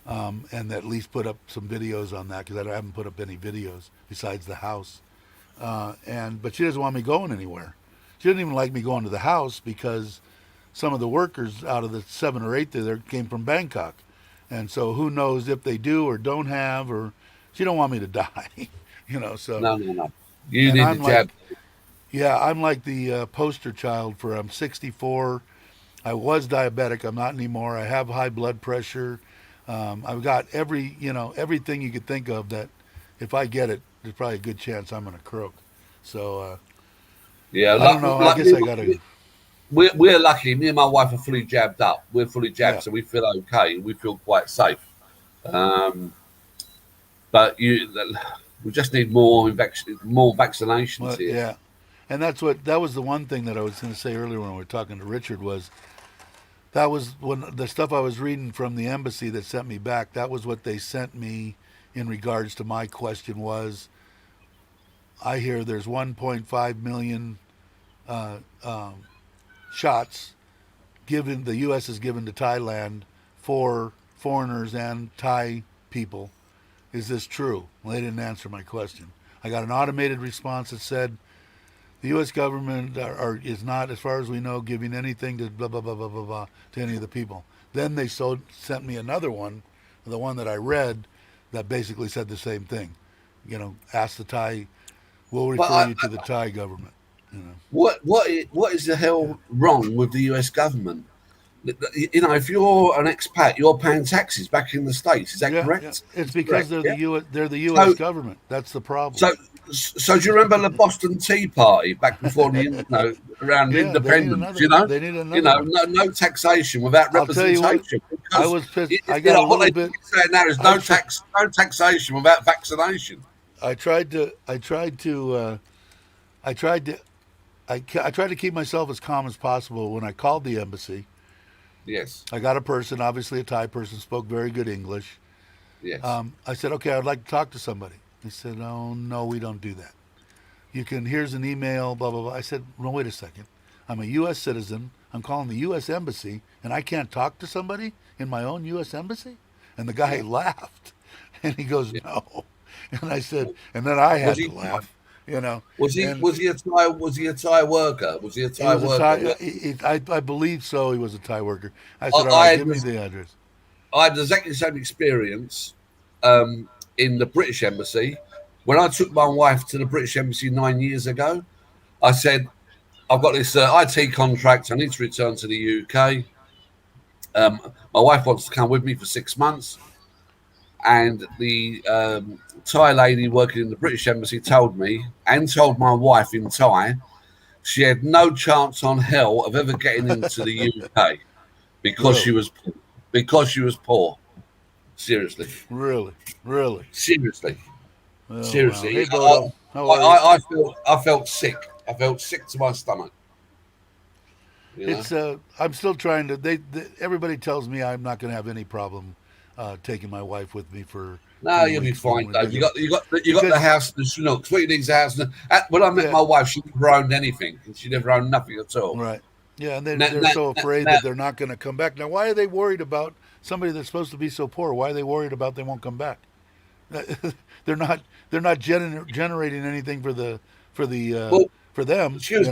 and at least put up some videos on that because I haven't put up any videos besides the house. But she doesn't want me going anywhere. She doesn't even like me going to the house because some of the workers out of the 7 or 8 there came from Bangkok, and so who knows if they do or don't have, or she don't want me to die, So No. You and need I'm the jab. yeah, I'm like the poster child for. I'm 64. I was diabetic. I'm not anymore. I have high blood pressure. I've got everything you could think of that if I get it, there's probably a good chance I'm going to croak. So Yeah, I don't know. I guess I got to. We're lucky. Me and my wife are fully jabbed up. We're fully jabbed, Yeah. so we feel okay. We feel quite safe. But we just need more vaccinations Well, here. yeah, And that was the one thing that I was going to say earlier when we were talking to Richard was that was when the stuff I was reading from the embassy that sent me back. That was what they sent me in regards to my question was. I hear there's 1.5 million uh, um, shots given. The U.S. has given to Thailand for foreigners and Thai people. Is this true? Well, they didn't answer my question. I got an automated response that said the U.S. government is not, as far as we know, giving anything to blah blah blah blah blah blah to any of the people. Then they sent me another one, the one that I read, that basically said the same thing. Ask the Thai. We'll But refer you to the Thai government. what is the hell wrong with the US government? If you're an expat, you're paying taxes back in the States. Is that Yeah, correct? yeah. It's because Correct, they're yeah? the So, U.S. government. That's the problem. so do you remember the Boston Tea Party back before around Yeah, they need independence? another. They need another one. No taxation without I'll tell you what. representation. I Because was pissed. I got a what little they bit. say now is I tr- no taxation without vaccination. I tried to. I tried to. I tried to. I tried to keep myself as calm as possible when I called the embassy. Yes, I got a person, obviously a Thai person, spoke very good English. yes. I said, okay, I'd like to talk to somebody. He said, oh no, we don't do that. Here's an email, blah blah blah. I said, no, wait a second. I'm a U.S. citizen. I'm calling the U.S. embassy, and I can't talk to somebody in my own U.S. embassy. And the guy laughed, and he goes, Yeah. no. And I said, and then I had Was he? to laugh, you know. Was he? And Was he a Thai? Was he a Thai worker? Was he a he Thai was a Thai. worker? I believe so. He was a Thai worker. I I, said, all I right, had give me this, the address. I had exactly the same experience in the British Embassy. When I took my wife to the British Embassy 9 years ago, I said, "I've got this IT contract. I need to return to the UK. My wife wants to come with me for 6 months." And the Thai lady working in the British Embassy told me and told my wife in Thai she had no chance on hell of ever getting into the UK because Really, she was poor. Seriously, really, really. seriously, Oh wow. seriously. Hey, Bodo, how are you? I felt sick. I felt sick to my stomach. You know. It's I'm still trying to. Everybody tells me I'm not going to have any problem taking my wife with me for No, 3 you'll be weeks when fine, we're Dave. going to You got the because house, the Chinooks. What you need is a house. When I met yeah, my wife, she never owned anything. She never owned nothing at all. right, yeah, and Now, they're now, so afraid now, that they're not going to come back. Now, why are they worried about somebody that's supposed to be so poor? Why are they worried about they won't come back? they're not generating anything for the well, for them, she was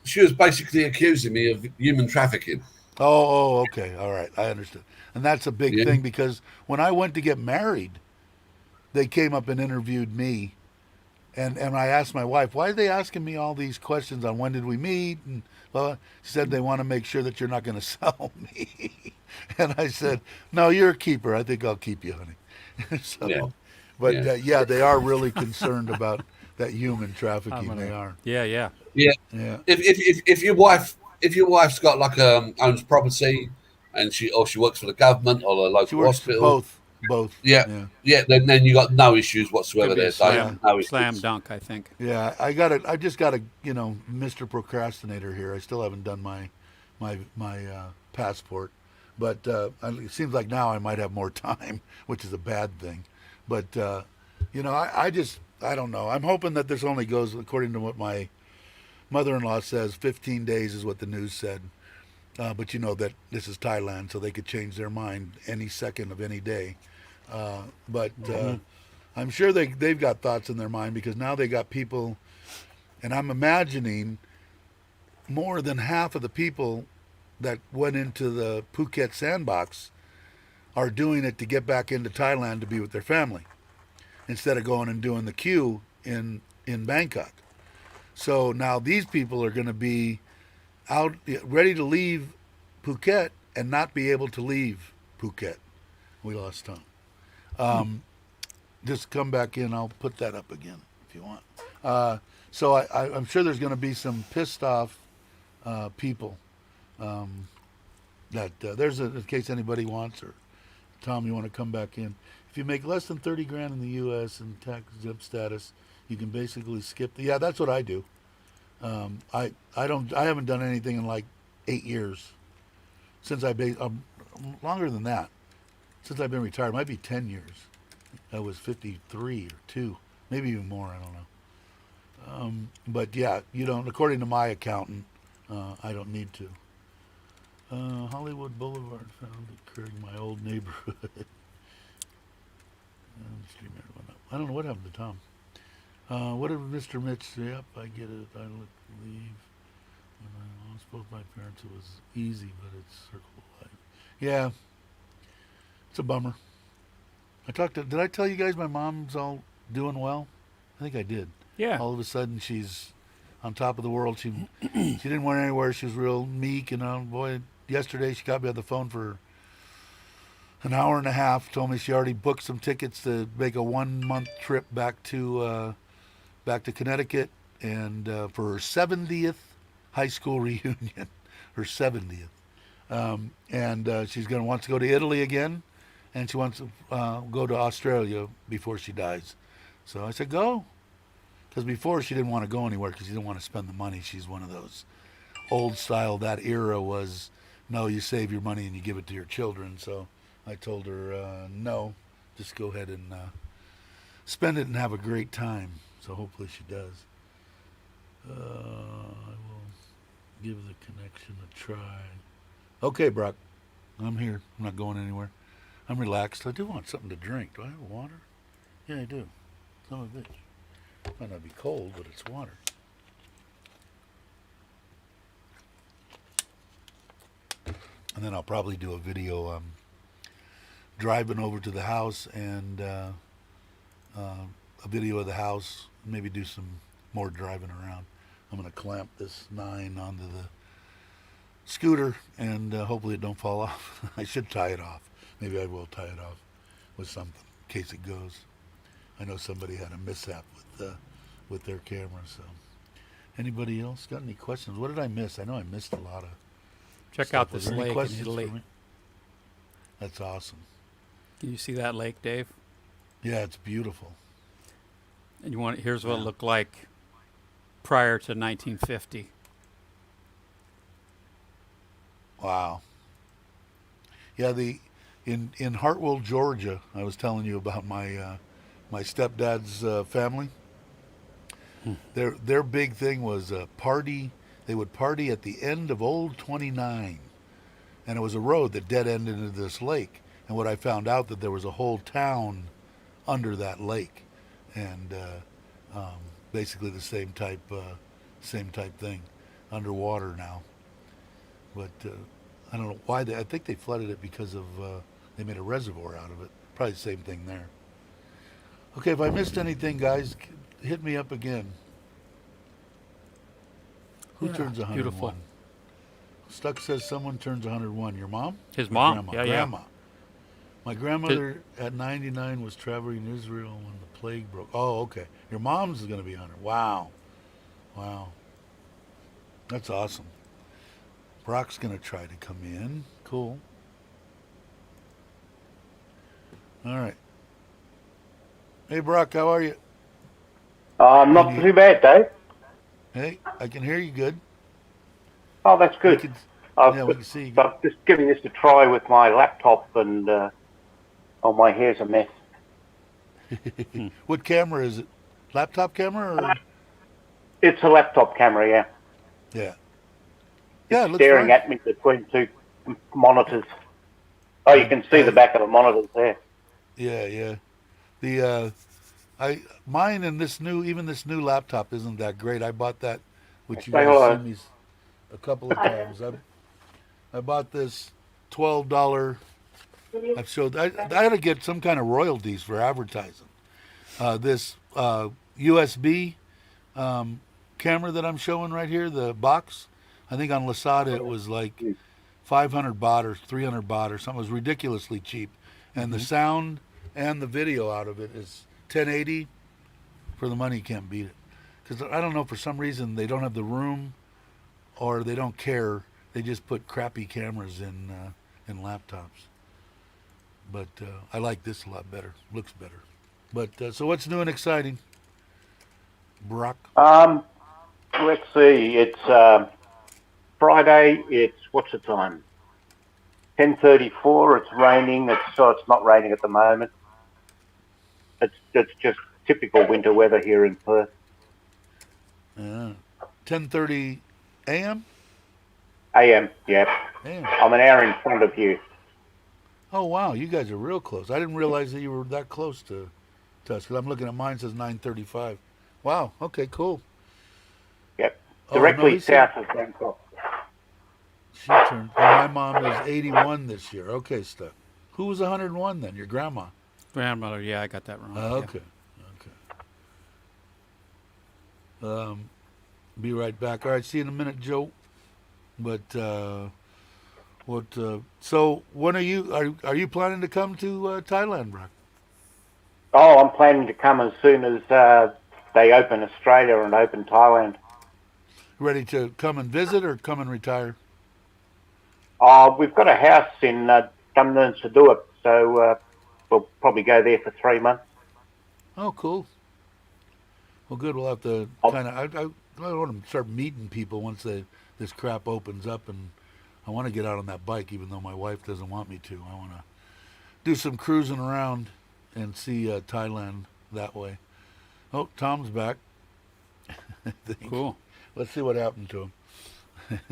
she was basically accusing me of human trafficking. Okay, all right, I understood, and that's a big Yeah. thing because when I went to get married, they came up and interviewed me, and I asked my wife, why are they asking me all these questions on when did we meet, and well, she said they want to make sure that you're not going to sell me, and I said, no, you're a keeper. I think I'll keep you, honey. Yeah, So, but yeah, yeah, they are really concerned about that human I'm trafficking. They gonna. are. Yeah, yeah. yeah. Yeah. If your wife's got like owns property and she works for the government or the She local works hospital, both. yeah, Yeah. yeah, then you got no issues Could whatsoever be a there, Dave. Yeah. slam No slam issues. dunk. I think. Yeah, I just got a Mr. Procrastinator here. I still haven't done my passport, but it seems like now I might have more time, which is a bad thing. But I don't know. I'm hoping that this only goes according to what my mother-in-law says. 15 days is what the news said. But you know that this is Thailand, so they could change their mind any second of any day. But I'm sure they've got thoughts in their mind because now they got people, and I'm imagining more than half of the people that went into the Phuket sandbox are doing it to get back into Thailand to be with their family instead of going and doing the queue in Bangkok. So now these people are going to be out ready to leave Phuket and not be able to leave Phuket. We lost Tom. Just come back in. I'll put that up again if you want. So I'm sure there's going to be some pissed off people. That there's in case anybody wants, or Tom, you want to come back in. If you make less than 30 grand in the U.S. and tax exempt status, you can basically skip. Yeah, that's what I do. I haven't done anything in like 8 years since longer than that. Since I've been retired, it might be 10 years. I was 53 or two, maybe even more. I don't know. But yeah, you don't. According to my accountant, I don't need to. Hollywood Boulevard found at Craig, my old neighborhood. I don't know what happened to Tom. What did Mr. Mitch say? Yep, I get it. I leave. When I lost both my parents, it was easy, but it's circle of life. Yeah, it's a bummer. Did I tell you guys my mom's all doing well? I think I did. Yeah. All of a sudden she's on top of the world. She didn't went anywhere. She was real meek, and boy, yesterday she got me on the phone for an hour and a half. Told me she already booked some tickets to make a 1 month trip back to Connecticut, and for her 70th high school reunion, her 70th, and she's wants to go to Italy again, and she wants to go to Australia before she dies. So I said go. Because before she didn't want to go anywhere because she didn't want to spend the money. She's one of those old style. That era was, no, you save your money and you give it to your children. So I told her, no, just go ahead and spend it and have a great time. So hopefully she does. I will give the connection a try. Okay, Brock, I'm here. I'm not going anywhere. I'm relaxed. I do want something to drink. Do I have water? Yeah, I do. Son of a bitch. Might not be cold, but it's water. And then I'll probably do a video driving over to the house and a video of the house. Maybe do some more driving around. I'm going to clamp this 9 onto the scooter and hopefully it don't fall off. I should tie it off. Maybe I will tie it off with something in case it goes. I know somebody had a mishap with their camera. So, anybody else got any questions? What did I miss? I know I missed a lot of. Check stuff. out Was this there any lake in questions Italy. for me? That's awesome. Can you see that lake, Dave? Yeah, it's beautiful. And here's what it looked like prior to 1950. Wow. Yeah, in Hartwell, Georgia, I was telling you about my stepdad's family. Their big thing was a party. They would party at the end of Old 29, and it was a road that dead ended into this lake. And what I found out that there was a whole town under that lake, and basically the same type thing, underwater now. But I don't know why I think they flooded it because of they made a reservoir out of it. Probably the same thing there. Okay, if I missed anything, guys, hit me up again. Who turns 101? Beautiful. Stuck says someone turns 101. Your mom? His Or mom. Grandma? Yeah, Grandma. My grandmother at 99 was traveling in Israel when the plague broke. Oh, okay. Your mom's is going to be 100. Wow. Wow. That's awesome. Brock's going to try to come in. Cool. All right. Hey, Brock, how are you? Not too bad, Dave. Hey, I can hear you good. Oh, that's We good. can, I've, yeah, we can see you. I'm just giving this a try with my laptop, and my hair's a mess. What camera is it? Laptop camera or? It's a laptop camera, yeah. Yeah. Yeah, it looks Staring fine. at me between two monitors. Oh, you can see the back of the monitors there. Yeah, yeah. The mine and this new laptop isn't that great. I bought that, which you Say guys hello. seen me a couple of times. I bought this $12. I've showed. I had to get some kind of royalties for advertising. This USB camera that I'm showing right here, the box. I think on Lasada it was like 500 baht or 300 baht or something. It was ridiculously cheap, and the sound and the video out of it is 1080. For the money, you can't beat it. Because I don't know, for some reason they don't have the room, or they don't care. They just put crappy cameras in laptops. But I like this a lot better. Looks better. But so what's new and exciting, Brock? Let's see. It's Friday. It's what's the time? 10:34. It's raining. It's not raining at the moment. It's just typical winter weather here in Perth. 10:30 a.m. AM. Yeah. Damn. I'm an hour in front of you. Oh wow, you guys are real close. I didn't realize that you were that close to us. Because I'm looking at mine, it says 9:35. Wow. Okay. Cool. Yep. Oh, Directly no, south of Bangkok. She turned. Oh, my mom is 81 this year. Okay, stuff. Who was 101 then? Your grandma. Grandmother, yeah, I got that wrong. Okay. Okay. Be right back. All right. See you in a minute, Joe. But what? So when are you planning to come to Thailand, Brock? Oh, I'm planning to come as soon as they open Australia and open Thailand. Ready to come and visit or come and retire? We've got a house in Dunedin Sedua, so we'll probably go there for 3 months. Oh, cool. Well, good. We'll have to kind of. I want to start meeting people once this crap opens up, and I want to get out on that bike, even though my wife doesn't want me to. I want to do some cruising around and see Thailand that way. Oh, Tom's back. Cool. Let's see what happened to him.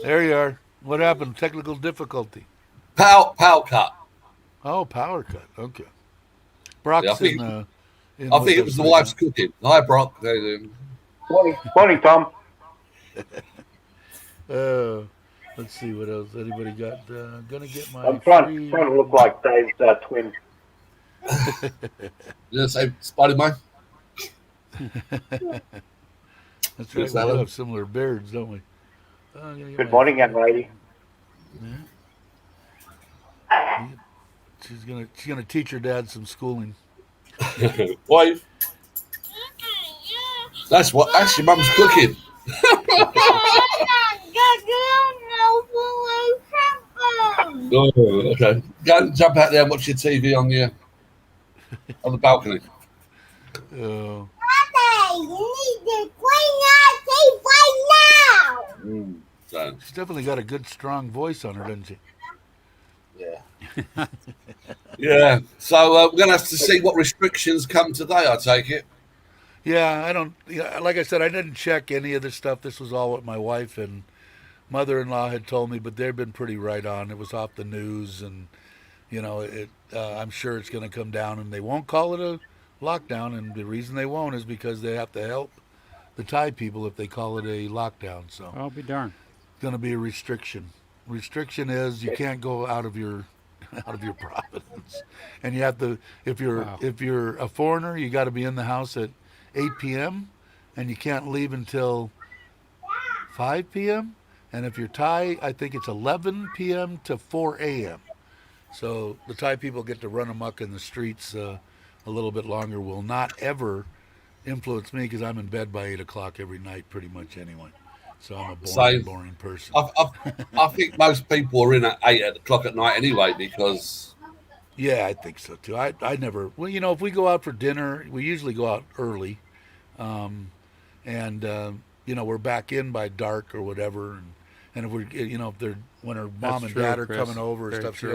There you are. What happened? Technical difficulty. Power cut. Oh, power cut. Okay. Brock's Yeah, I think it was the wife's cooking. Hi, Brock. How you doing? Morning, Tom. Let's see what else. Anybody got? Gonna get my. I'm trying to look like Dave's twin. You say Spotty mine? That's right. We do have similar beards, don't we? Good morning, young lady. Yeah. She's gonna teach her dad some schooling. Wife. That's your mum's cooking. Oh, okay. Go and jump out there and watch your TV on the balcony. Oh. You need to clean our teeth right now. So, She's definitely got a good, strong voice on her, doesn't she? yeah. Yeah. So we're going to have to see what restrictions come today, I take it. Yeah, I don't. Yeah, like I said, I didn't check any of this stuff. This was all what my wife and mother-in-law had told me, but they've been pretty right on. It was off the news, and I'm sure it's going to come down, and they won't call it a lockdown. And the reason they won't is because they have to help the Thai people if they call it a lockdown. So I'll be darned. it's going to be a restriction. Restriction is you can't go out of your province, and you have to if you're a foreigner, you got to be in the house at 8 p.m. and you can't leave until 5 p.m. And if you're Thai, I think it's 11 p.m. to 4 a.m. So the Thai people get to run amok in the streets a little bit longer. Will not ever influence me because I'm in bed by 8 o'clock every night pretty much anyway. So I'm a boring person. I think most people are in at 8 o'clock at night anyway because... Yeah, I think so too. I never... Well, if we go out for dinner, we usually go out early. We're back in by dark or whatever. And if when her mom and dad are coming over or stuff, she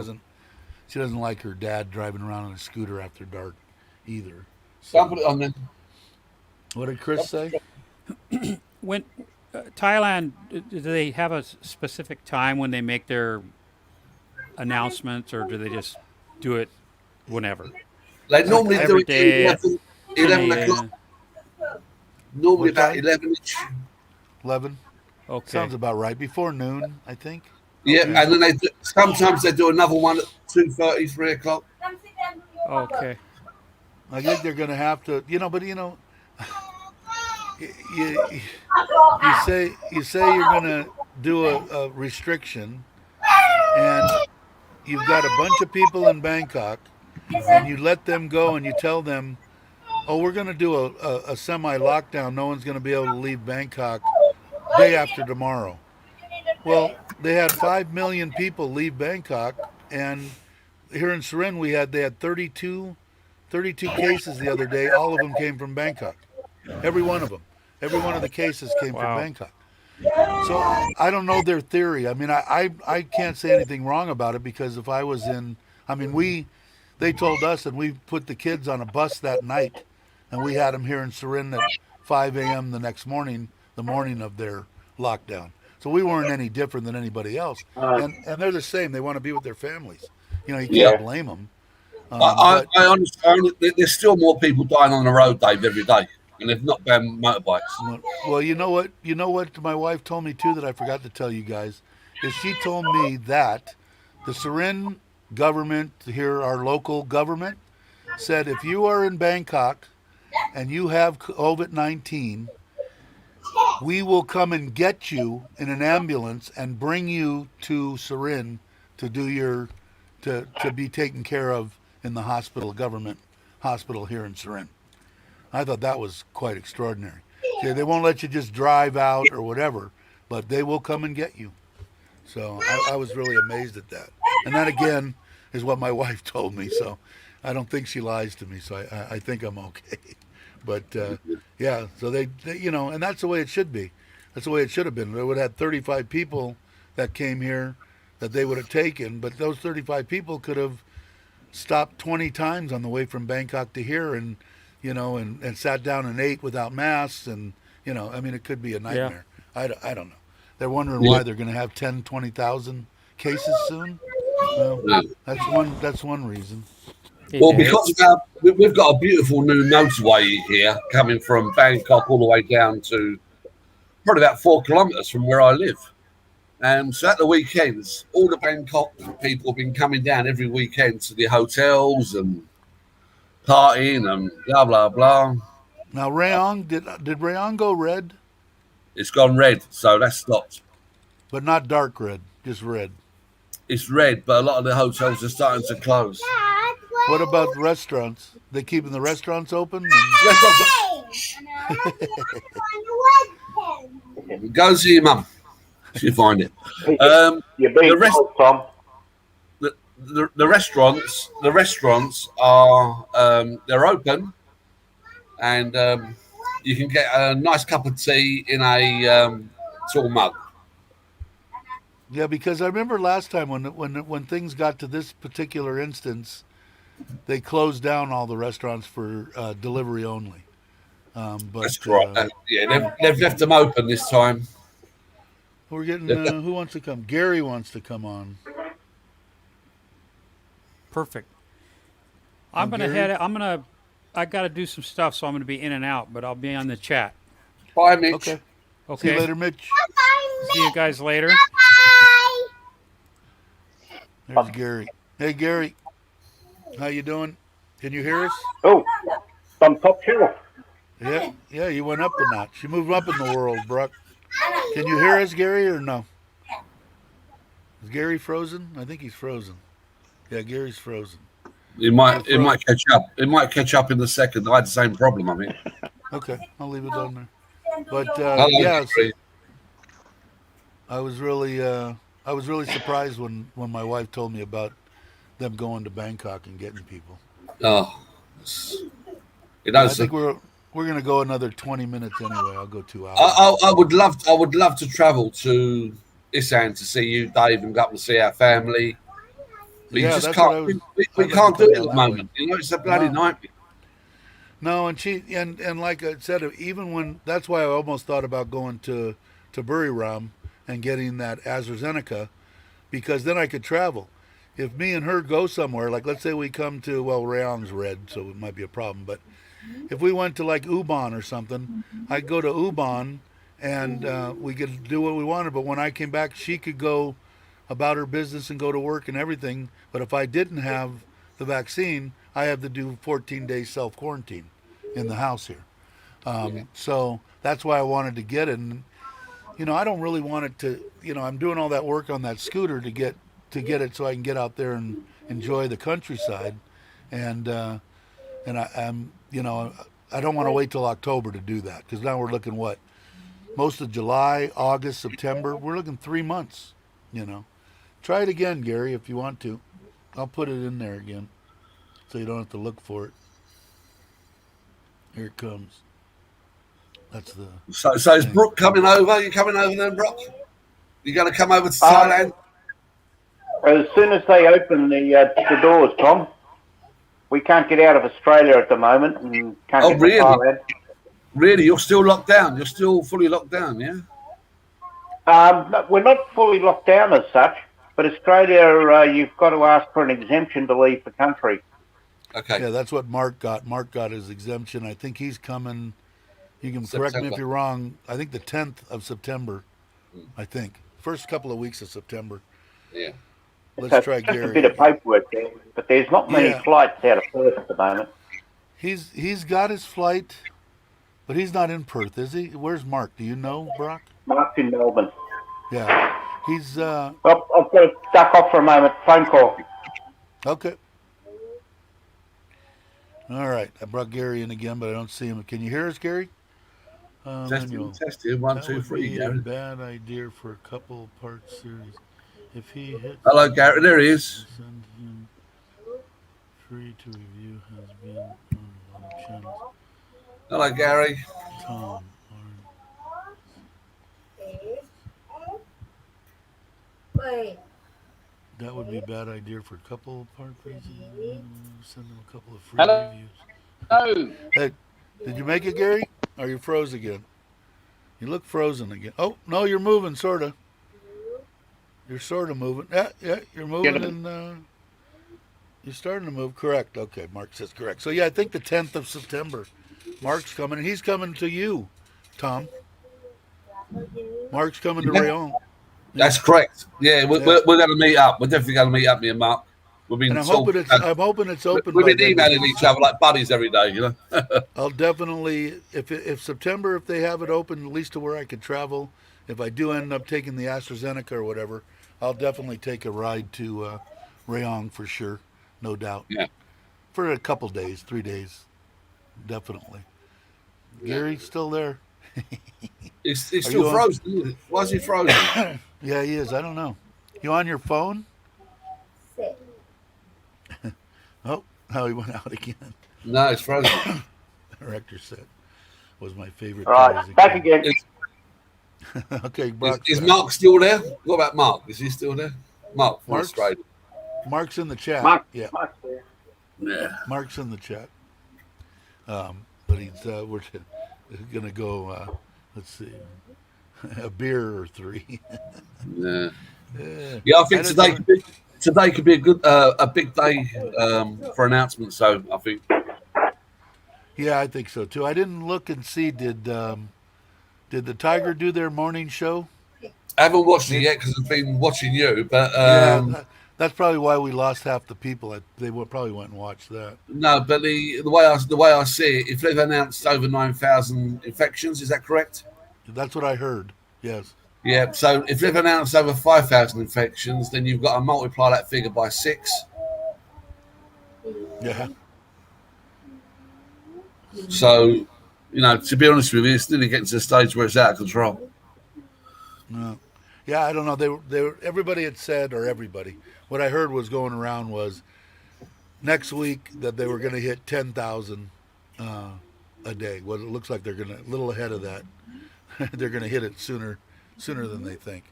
doesn't like her dad driving around on a scooter after dark either. So, Don't put it on then. What did Chris say? When Thailand, do they have a specific time when they make their announcements, or do they just do it whenever? They normally do every it day, 11 o'clock. Normally about 11-ish. 11? Okay. Sounds about right. Before noon, I think. Yeah, and then sometimes they do another one at 2:30, 3 o'clock. Okay. I think they're going to have to, you say you're going to do a restriction, and you've got a bunch of people in Bangkok, and you let them go, and you tell them, "Oh, we're going to do a semi-lockdown. No one's going to be able to leave Bangkok day after tomorrow." Well, they had 5 million people leave Bangkok, and here in Surin they had 32 cases the other day. All of them came from Bangkok. Every one of them. Every one of the cases came from Wow. Bangkok. So I don't know their theory. I mean, I can't say anything wrong about it because if I was in, I mean, they told us and we put the kids on a bus that night and we had them here in Surin at 5 a.m. the next morning, the morning of their lockdown. So we weren't any different than anybody else. And they're the same. They want to be with their families. You know, you Yeah. can't blame them. I, But I understand. There's still more people dying on the road, Dave, every day, and they've not banned motorbikes. well, you know what? You know what my wife told me too that I forgot to tell you guys is she told me that the Surin government here, our local government, said if you are in Bangkok and you have COVID-19, we will come and get you in an ambulance and bring you to Surin to do your to be taken care of in the hospital, government hospital here in Surin. I thought that was quite extraordinary. See, they won't let you just drive out or whatever, but they will come and get you. So I was really amazed at that. And that again is what my wife told me. So I don't think she lies to me. So I think I'm okay. But yeah, so they, you know, and that's the way it should be. That's the way it should have been. They would have had 35 people that came here that they would have taken, but those 35 people could have stopped 20 times on the way from Bangkok to here and, you know, and sat down and ate without masks. And, you know, I mean, it could be a nightmare. I don't know. They're wondering why they're going to have 10, 20,000 cases soon. Well, Yeah. that's one reason. Hey, Well, Dave. because of we've got a beautiful new motorway here coming from Bangkok all the way down to probably about 4 kilometres from where I live. So at the weekends, all the Bangkok people have been coming down every weekend to the hotels and partying and blah, blah, blah. Now, Rayong, did Rayong go red? It's gone red, so that's stopped. But not dark red, just red. It's red, but a lot of the hotels are starting to close. Dad, What about the restaurants? They keeping the restaurants open? And Go see your mum. She'll find it. You're being The rest- told, Tom. The restaurants are they're open, and you can get a nice cup of tea in a tall mug. yeah, because I remember last time when things got to this particular instance, they closed down all the restaurants for delivery only. But That's correct. Yeah, they've left them open this time. we're getting who wants to come? Gary wants to come on. Perfect. I'm gonna Gary? head. I gotta do some stuff, so I'm gonna be in and out, but I'll be on the chat. Bye, Mitch. Okay. See Okay. you later, Mitch. See you guys later. bye. There's Gary. Hey, Gary. How you doing? Can you hear us? Oh, some top shelf. Yeah, you went up a notch. You moved up in the world, Brock. Can you hear us, Gary, or no? Is Gary frozen? I think he's frozen. Yeah, Gary's frozen. It might catch up. It might catch up in the second. I had the same problem. I mean, Okay, I'll leave it on there. But Hello, yeah, Gary. I was really surprised when my wife told me about them going to Bangkok and getting people. Oh, I it does. think we're gonna go another 20 minutes anyway. I'll go 2 hours. I would love to travel to Isan to see you, Dave, and go up and see our family. But Yeah, you just that's what I can't. was- We I'd like can't to do come it at the down that moment. You know, it's a bloody No. nightmare. No, and like I said, even when that's why I almost thought about going to Buriram and getting that AstraZeneca, because then I could travel. If me and her go somewhere, like let's say we come to Rayong's red, so it might be a problem. But if we went to like Ubon or something, I'd go to Ubon and we could do what we wanted. But when I came back, she could go about her business and go to work and everything. But if I didn't have the vaccine, I have to do 14 days self quarantine in the house here. So that's why I wanted to get it. And I don't really want it to. I'm doing all that work on that scooter to get it so I can get out there and enjoy the countryside. And I'm I don't want to wait till October to do that because now we're looking most of July, August, September. We're looking 3 months. Try it again, Gary, if you want to. I'll put it in there again so you don't have to look for it. Here it comes. That's the So is Brooke coming over? You coming over then, Brooke? You going to come over to Thailand? As soon as they open the doors, Tom, we can't get out of Australia at the moment and can't Oh, get to really? Thailand. Really? You're still locked down? You're still fully locked down, yeah? No, we're not fully locked down as such, but Australia, you've got to ask for an exemption to leave the country. Okay. yeah. That's what Mark got. Mark got his exemption. I think he's coming. You can correct me if September. you're wrong. I think the 10th of September. I think first couple of weeks of September. Yeah. Let's So try it's just Gary. a bit of paperwork there, but there's not many Yeah. flights out of Perth at the moment. He's got his flight, but he's not in Perth, is he? Where's Mark? Do you know, Brock? Mark's in Melbourne. Yeah, he's Well, I've got to duck off for a moment. Phone call. okay. All right, I brought Gary in again, but I don't see him. Can you hear us, Gary? Manuel. Testing. One, That two, would three, be a Gary. bad idea for a couple part series. If he hits, Hello, Gary. There he is. send him free to review. Has been on a lot of channels. Hello, Gary. Tom. Wait. That would be a bad idea for a couple part series. Send him a couple of free Hello. reviews. Oh, Hey, did you make it, Gary? Or you froze again? You look frozen again. Oh no, you're moving, sorta. You're sort of moving. Yeah, you're moving, and you're starting to move. Correct. Okay, Mark says correct. So yeah, I think the 10th of September, Mark's coming, and he's coming to you, Tom. Mark's coming to Yeah. Rayon, That's correct. Yeah, we're going to meet up. We're definitely going to meet up, me and Mark. We've been and I'm hoping talking. it's open. We've by been then. emailing each other like buddies every day, you know. I'll definitely, if September, if they have it open, at least to where I could travel. If I do end up taking the AstraZeneca or whatever, I'll definitely take a ride to Rayon for sure, no doubt. Yeah. For a couple days, 3 days, definitely. Gary's still there. He's Are still you on- frozen. Isn't he? Why is he frozen? Yeah, he is. I don't know. You on your phone? Sit. Oh, he went out again. No, it's frozen. Director set was my favorite. All right, toy as a back kid. again. Okay, Brock's Is back. Mark still there? What about Mark? Is he still there? Mark from Mark's- Australia. Mark's in the chat. Mark, Yeah, Mark's there. Yeah. Mark's in the chat. But he's we're gonna go. Let's see, a beer or three. Yeah. Yeah. Yeah, I think don't today know. could be a good a big day for announcements. So I think Yeah, I think so too. I didn't look and see. Did the Tiger do their morning show? I haven't watched it yet because I've been watching you. But That's probably why we lost half the people. They probably went and watched that. no, but the way I see it, if they've announced over 9,000 infections, is that correct? That's what I heard. Yes. Yeah. So if they've announced over 5,000 infections, then you've got to multiply that figure by 6. Yeah. So, you know, to be honest with you, it's nearly getting to the stage where it's out of control. No. Yeah, I don't know. They were. Everybody had said, or everybody. What I heard was going around was next week that they were going to hit 10,000 a day. Well, it looks like they're going to a little ahead of that. They're going to hit it sooner than they think.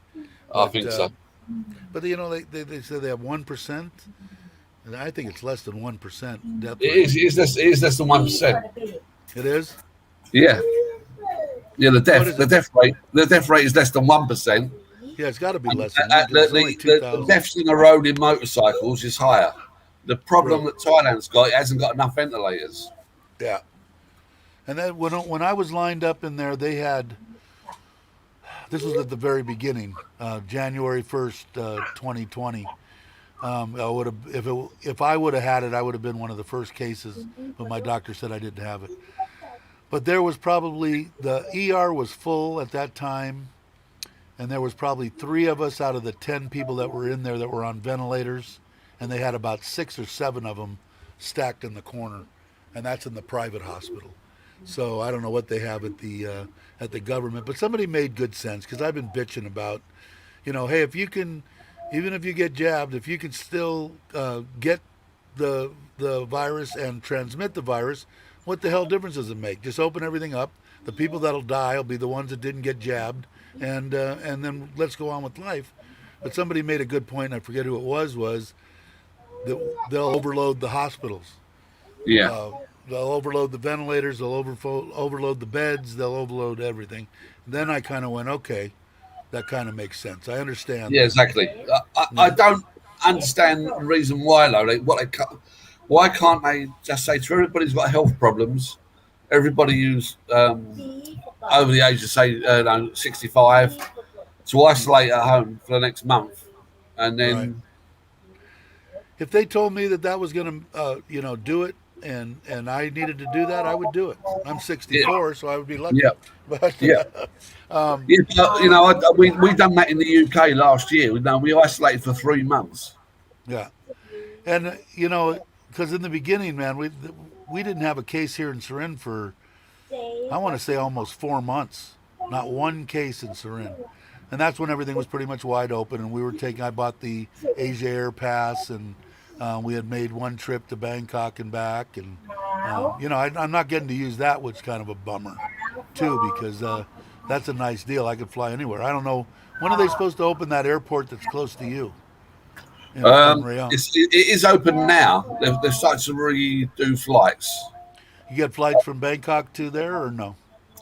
I think so. But you know, they said they have 1%. And I think it's less than 1% death It rate. is less than 1%. It is. Yeah. Yeah, What is the death rate is less than 1%. Yeah, it's got to be less than that. 'cause it's only The 2,000. deaths in the road in motorcycles is higher. The problem that Thailand's got, it hasn't got enough ventilators. Yeah. And then when I was lined up in there, they had. This was at the very beginning, January 1st, 2020. I would have, if I would have had it, I would have been one of the first cases. But my doctor said I didn't have it. But there was probably the ER was full at that time, and there was probably 3 of us out of the 10 people that were in there that were on ventilators, and they had about 6 or 7 of them stacked in the corner, and that's in the private hospital. So I don't know what they have at the government, but somebody made good sense because I've been bitching about, hey, if you can, even if you get jabbed, if you can still get the virus and transmit the virus, what the hell difference does it make? Just open everything up, The people that'll die will be the ones that didn't get jabbed, and then let's go on with life. But somebody made a good point. I forget who it was that they'll overload the hospitals. Yeah. They'll overload the ventilators. They'll overload the beds. They'll overload everything. Then I kind of went, okay, that kind of makes sense. I understand. Yeah, exactly. I don't understand the reason why, though. Why can't they just say to everybody who's got health problems, everybody who's over the age of, say, 65, to isolate at home for the next month, and then Right. If they told me that was going to, do it, and I needed to do that, I would do it. I'm 64, so I would be lucky. Yeah. But Yeah. Yeah, but, we done that in the UK last year. We isolated for 3 months. yeah, and because in the beginning, man, we didn't have a case here in Surin for, I want to say, almost 4 months. Not one case in Surin. And that's when everything was pretty much wide open, and I bought the Asia Air Pass, and we had made one trip to Bangkok and back, and I'm not getting to use that, which is kind of a bummer too, because that's a nice deal. I could fly anywhere. I don't know, when are they supposed to open that airport that's close to you? In Rayong? It is open now. They're starting to redo flights. You get flights from Bangkok to there, or no?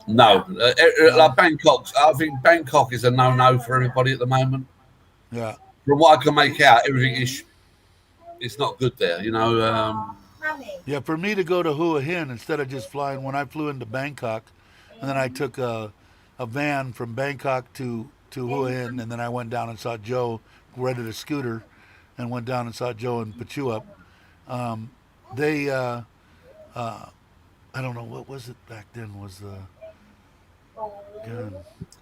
No, like Bangkok. I think Bangkok is a no-no for everybody at the moment. Yeah. From what I can make out, everything is. It's not good there, Yeah, for me to go to Hua Hin instead of just flying, when I flew into Bangkok, and then I took a van from Bangkok to Hua Hin, and then I went down and saw Joe, rented a scooter, and went down and saw Joe in Pachuap. I don't know, what was it back then? Was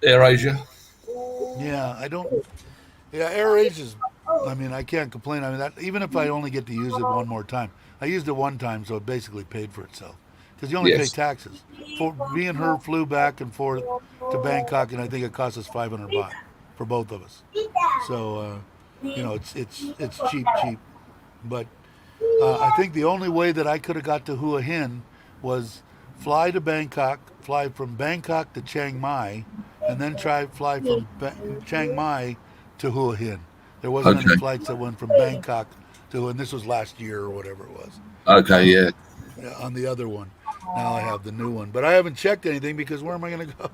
AirAsia. Yeah, AirAsia's, I can't complain. Even if I only get to use it one more time. I used it one time, so it basically paid for itself. Because you only pay taxes. Me and her flew back and forth to Bangkok, and I think it cost us 500 baht for both of us. So, it's cheap. But I think the only way that I could have got to Hua Hin was fly to Bangkok, fly from Bangkok to Chiang Mai, and then fly from Chiang Mai to Hua Hin. There wasn't any flights that went from Bangkok to, and this was last year or whatever it was. Okay, yeah. On the other one. Now I have the new one, but I haven't checked anything because where am I going to go?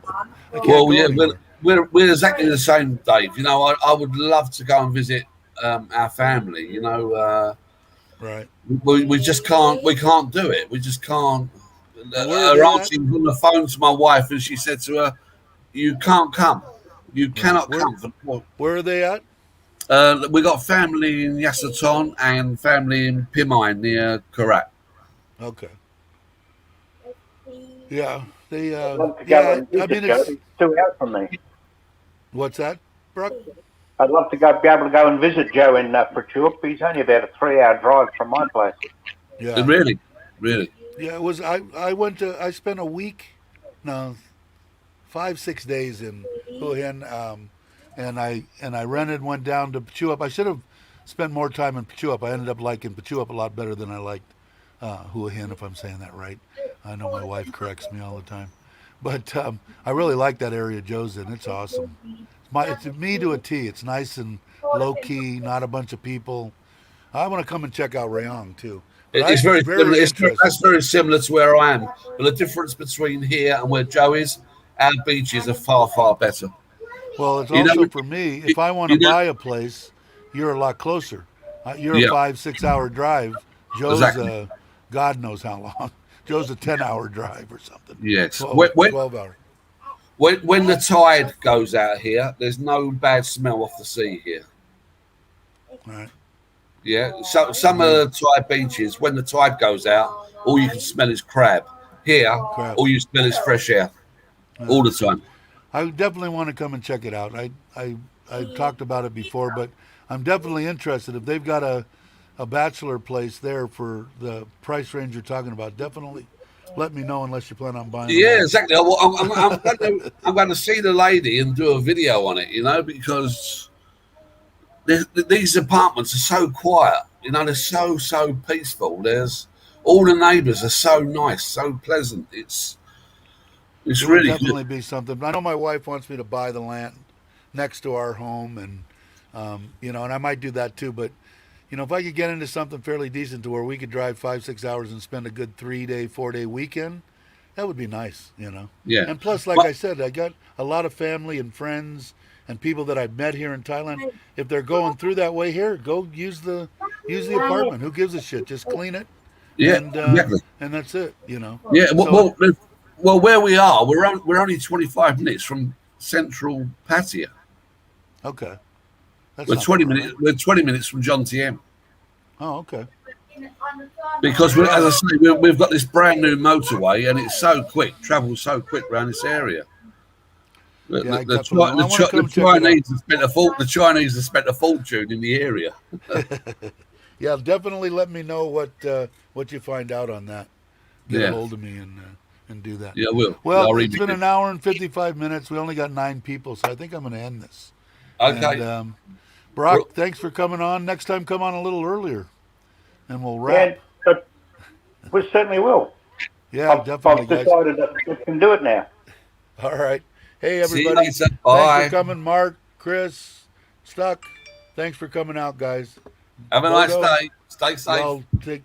We're exactly the same, Dave. I would love to go and visit our family. Right. We just can't. We can't do it. We just can't. Her auntie was on the phone to my wife, and she said to her, "You can't come. You cannot come." Where are they at? We got family in Yasaton and family in Pimai near Karat. Okay. Yeah, they. I'd love to go and visit Joe. He's 2 hours from me. What's that, Brock? I'd love to be able to go and visit Joe in Prachuap. He's only about a 3-hour drive from my place. Yeah. Really. Yeah, it was. I spent a week, 5-6 days in Hua Hin, and I rented, went down to Prachuap. I should have spent more time in Prachuap. I ended up liking Prachuap a lot better than I liked Hua Hin, if I'm saying that right. I know my wife corrects me all the time, but I really like that area Joe's in. It's awesome. It's me to a T. It's nice and low key, not a bunch of people. I want to come and check out Rayong too. It's very similar. That's very similar to where I am. But the difference between here and where Joe is, our beaches are far, far better. Well, it's also for me. If I want to buy a place, you're a lot closer. You're a 5-6 hour drive. Joe's God knows how long. Joe's a 10-hour drive or something. Yes, 12 hours. When the tide goes out here, there's no bad smell off the sea here. Right. Yeah, so some of the Thai beaches, when the tide goes out, all you can smell is crab. Here, all you smell is fresh air, all the time. I definitely want to come and check it out. I talked about it before, but I'm definitely interested. If they've got a bachelor place there for the price range you're talking about, definitely let me know, unless you plan on buying. Yeah, exactly. I'm going to see the lady and do a video on it, because these apartments are so quiet. They're so peaceful. There's all the neighbours are so nice, so pleasant. It's it would really definitely good. be something. I know my wife wants me to buy the land next to our home, and and I might do that too. But if I could get into something fairly decent to where we could drive 5-6 hours and spend a good 3-day, 4-day weekend, that would be nice. Yeah. And plus, like But I said, I got a lot of family and friends and people that I've met here in Thailand. If they're going through that way here, go use the apartment. Who gives a shit? Just clean it, yeah, and exactly. that's it. Yeah. So Well, where we are, we're only 25 minutes from Central Pattaya. okay, that's We're not 20 far, minutes. right? We're 20 minutes from John TM. Oh, okay. Because, as Yeah, I say, we've got this brand new motorway, and it's so quick, travels so quick around this area. The, yeah, the, I the, definitely Chi- will. I the, want to Chi- the come check it out. Chinese have spent the Chinese have spent a fortune in the area. Yeah, definitely let me know what you find out on that. Get a Yeah, hold of me and do that. yeah, I will. Well, I'll it's email been you. an hour and 55 minutes. We only got 9 people, so I think I'm going to end this. And Okay. Brock, thanks for coming on. Next time, come on a little earlier, and we'll Yeah, wrap. but we certainly will. Yeah, I've definitely, guys. decided that we can do it now. All right. Hey, See you everybody. later. Thanks for Bye. coming, Mark, Chris, Stuck. Thanks for coming out, guys. Have a nice Bogo, day. Stay safe. y'all take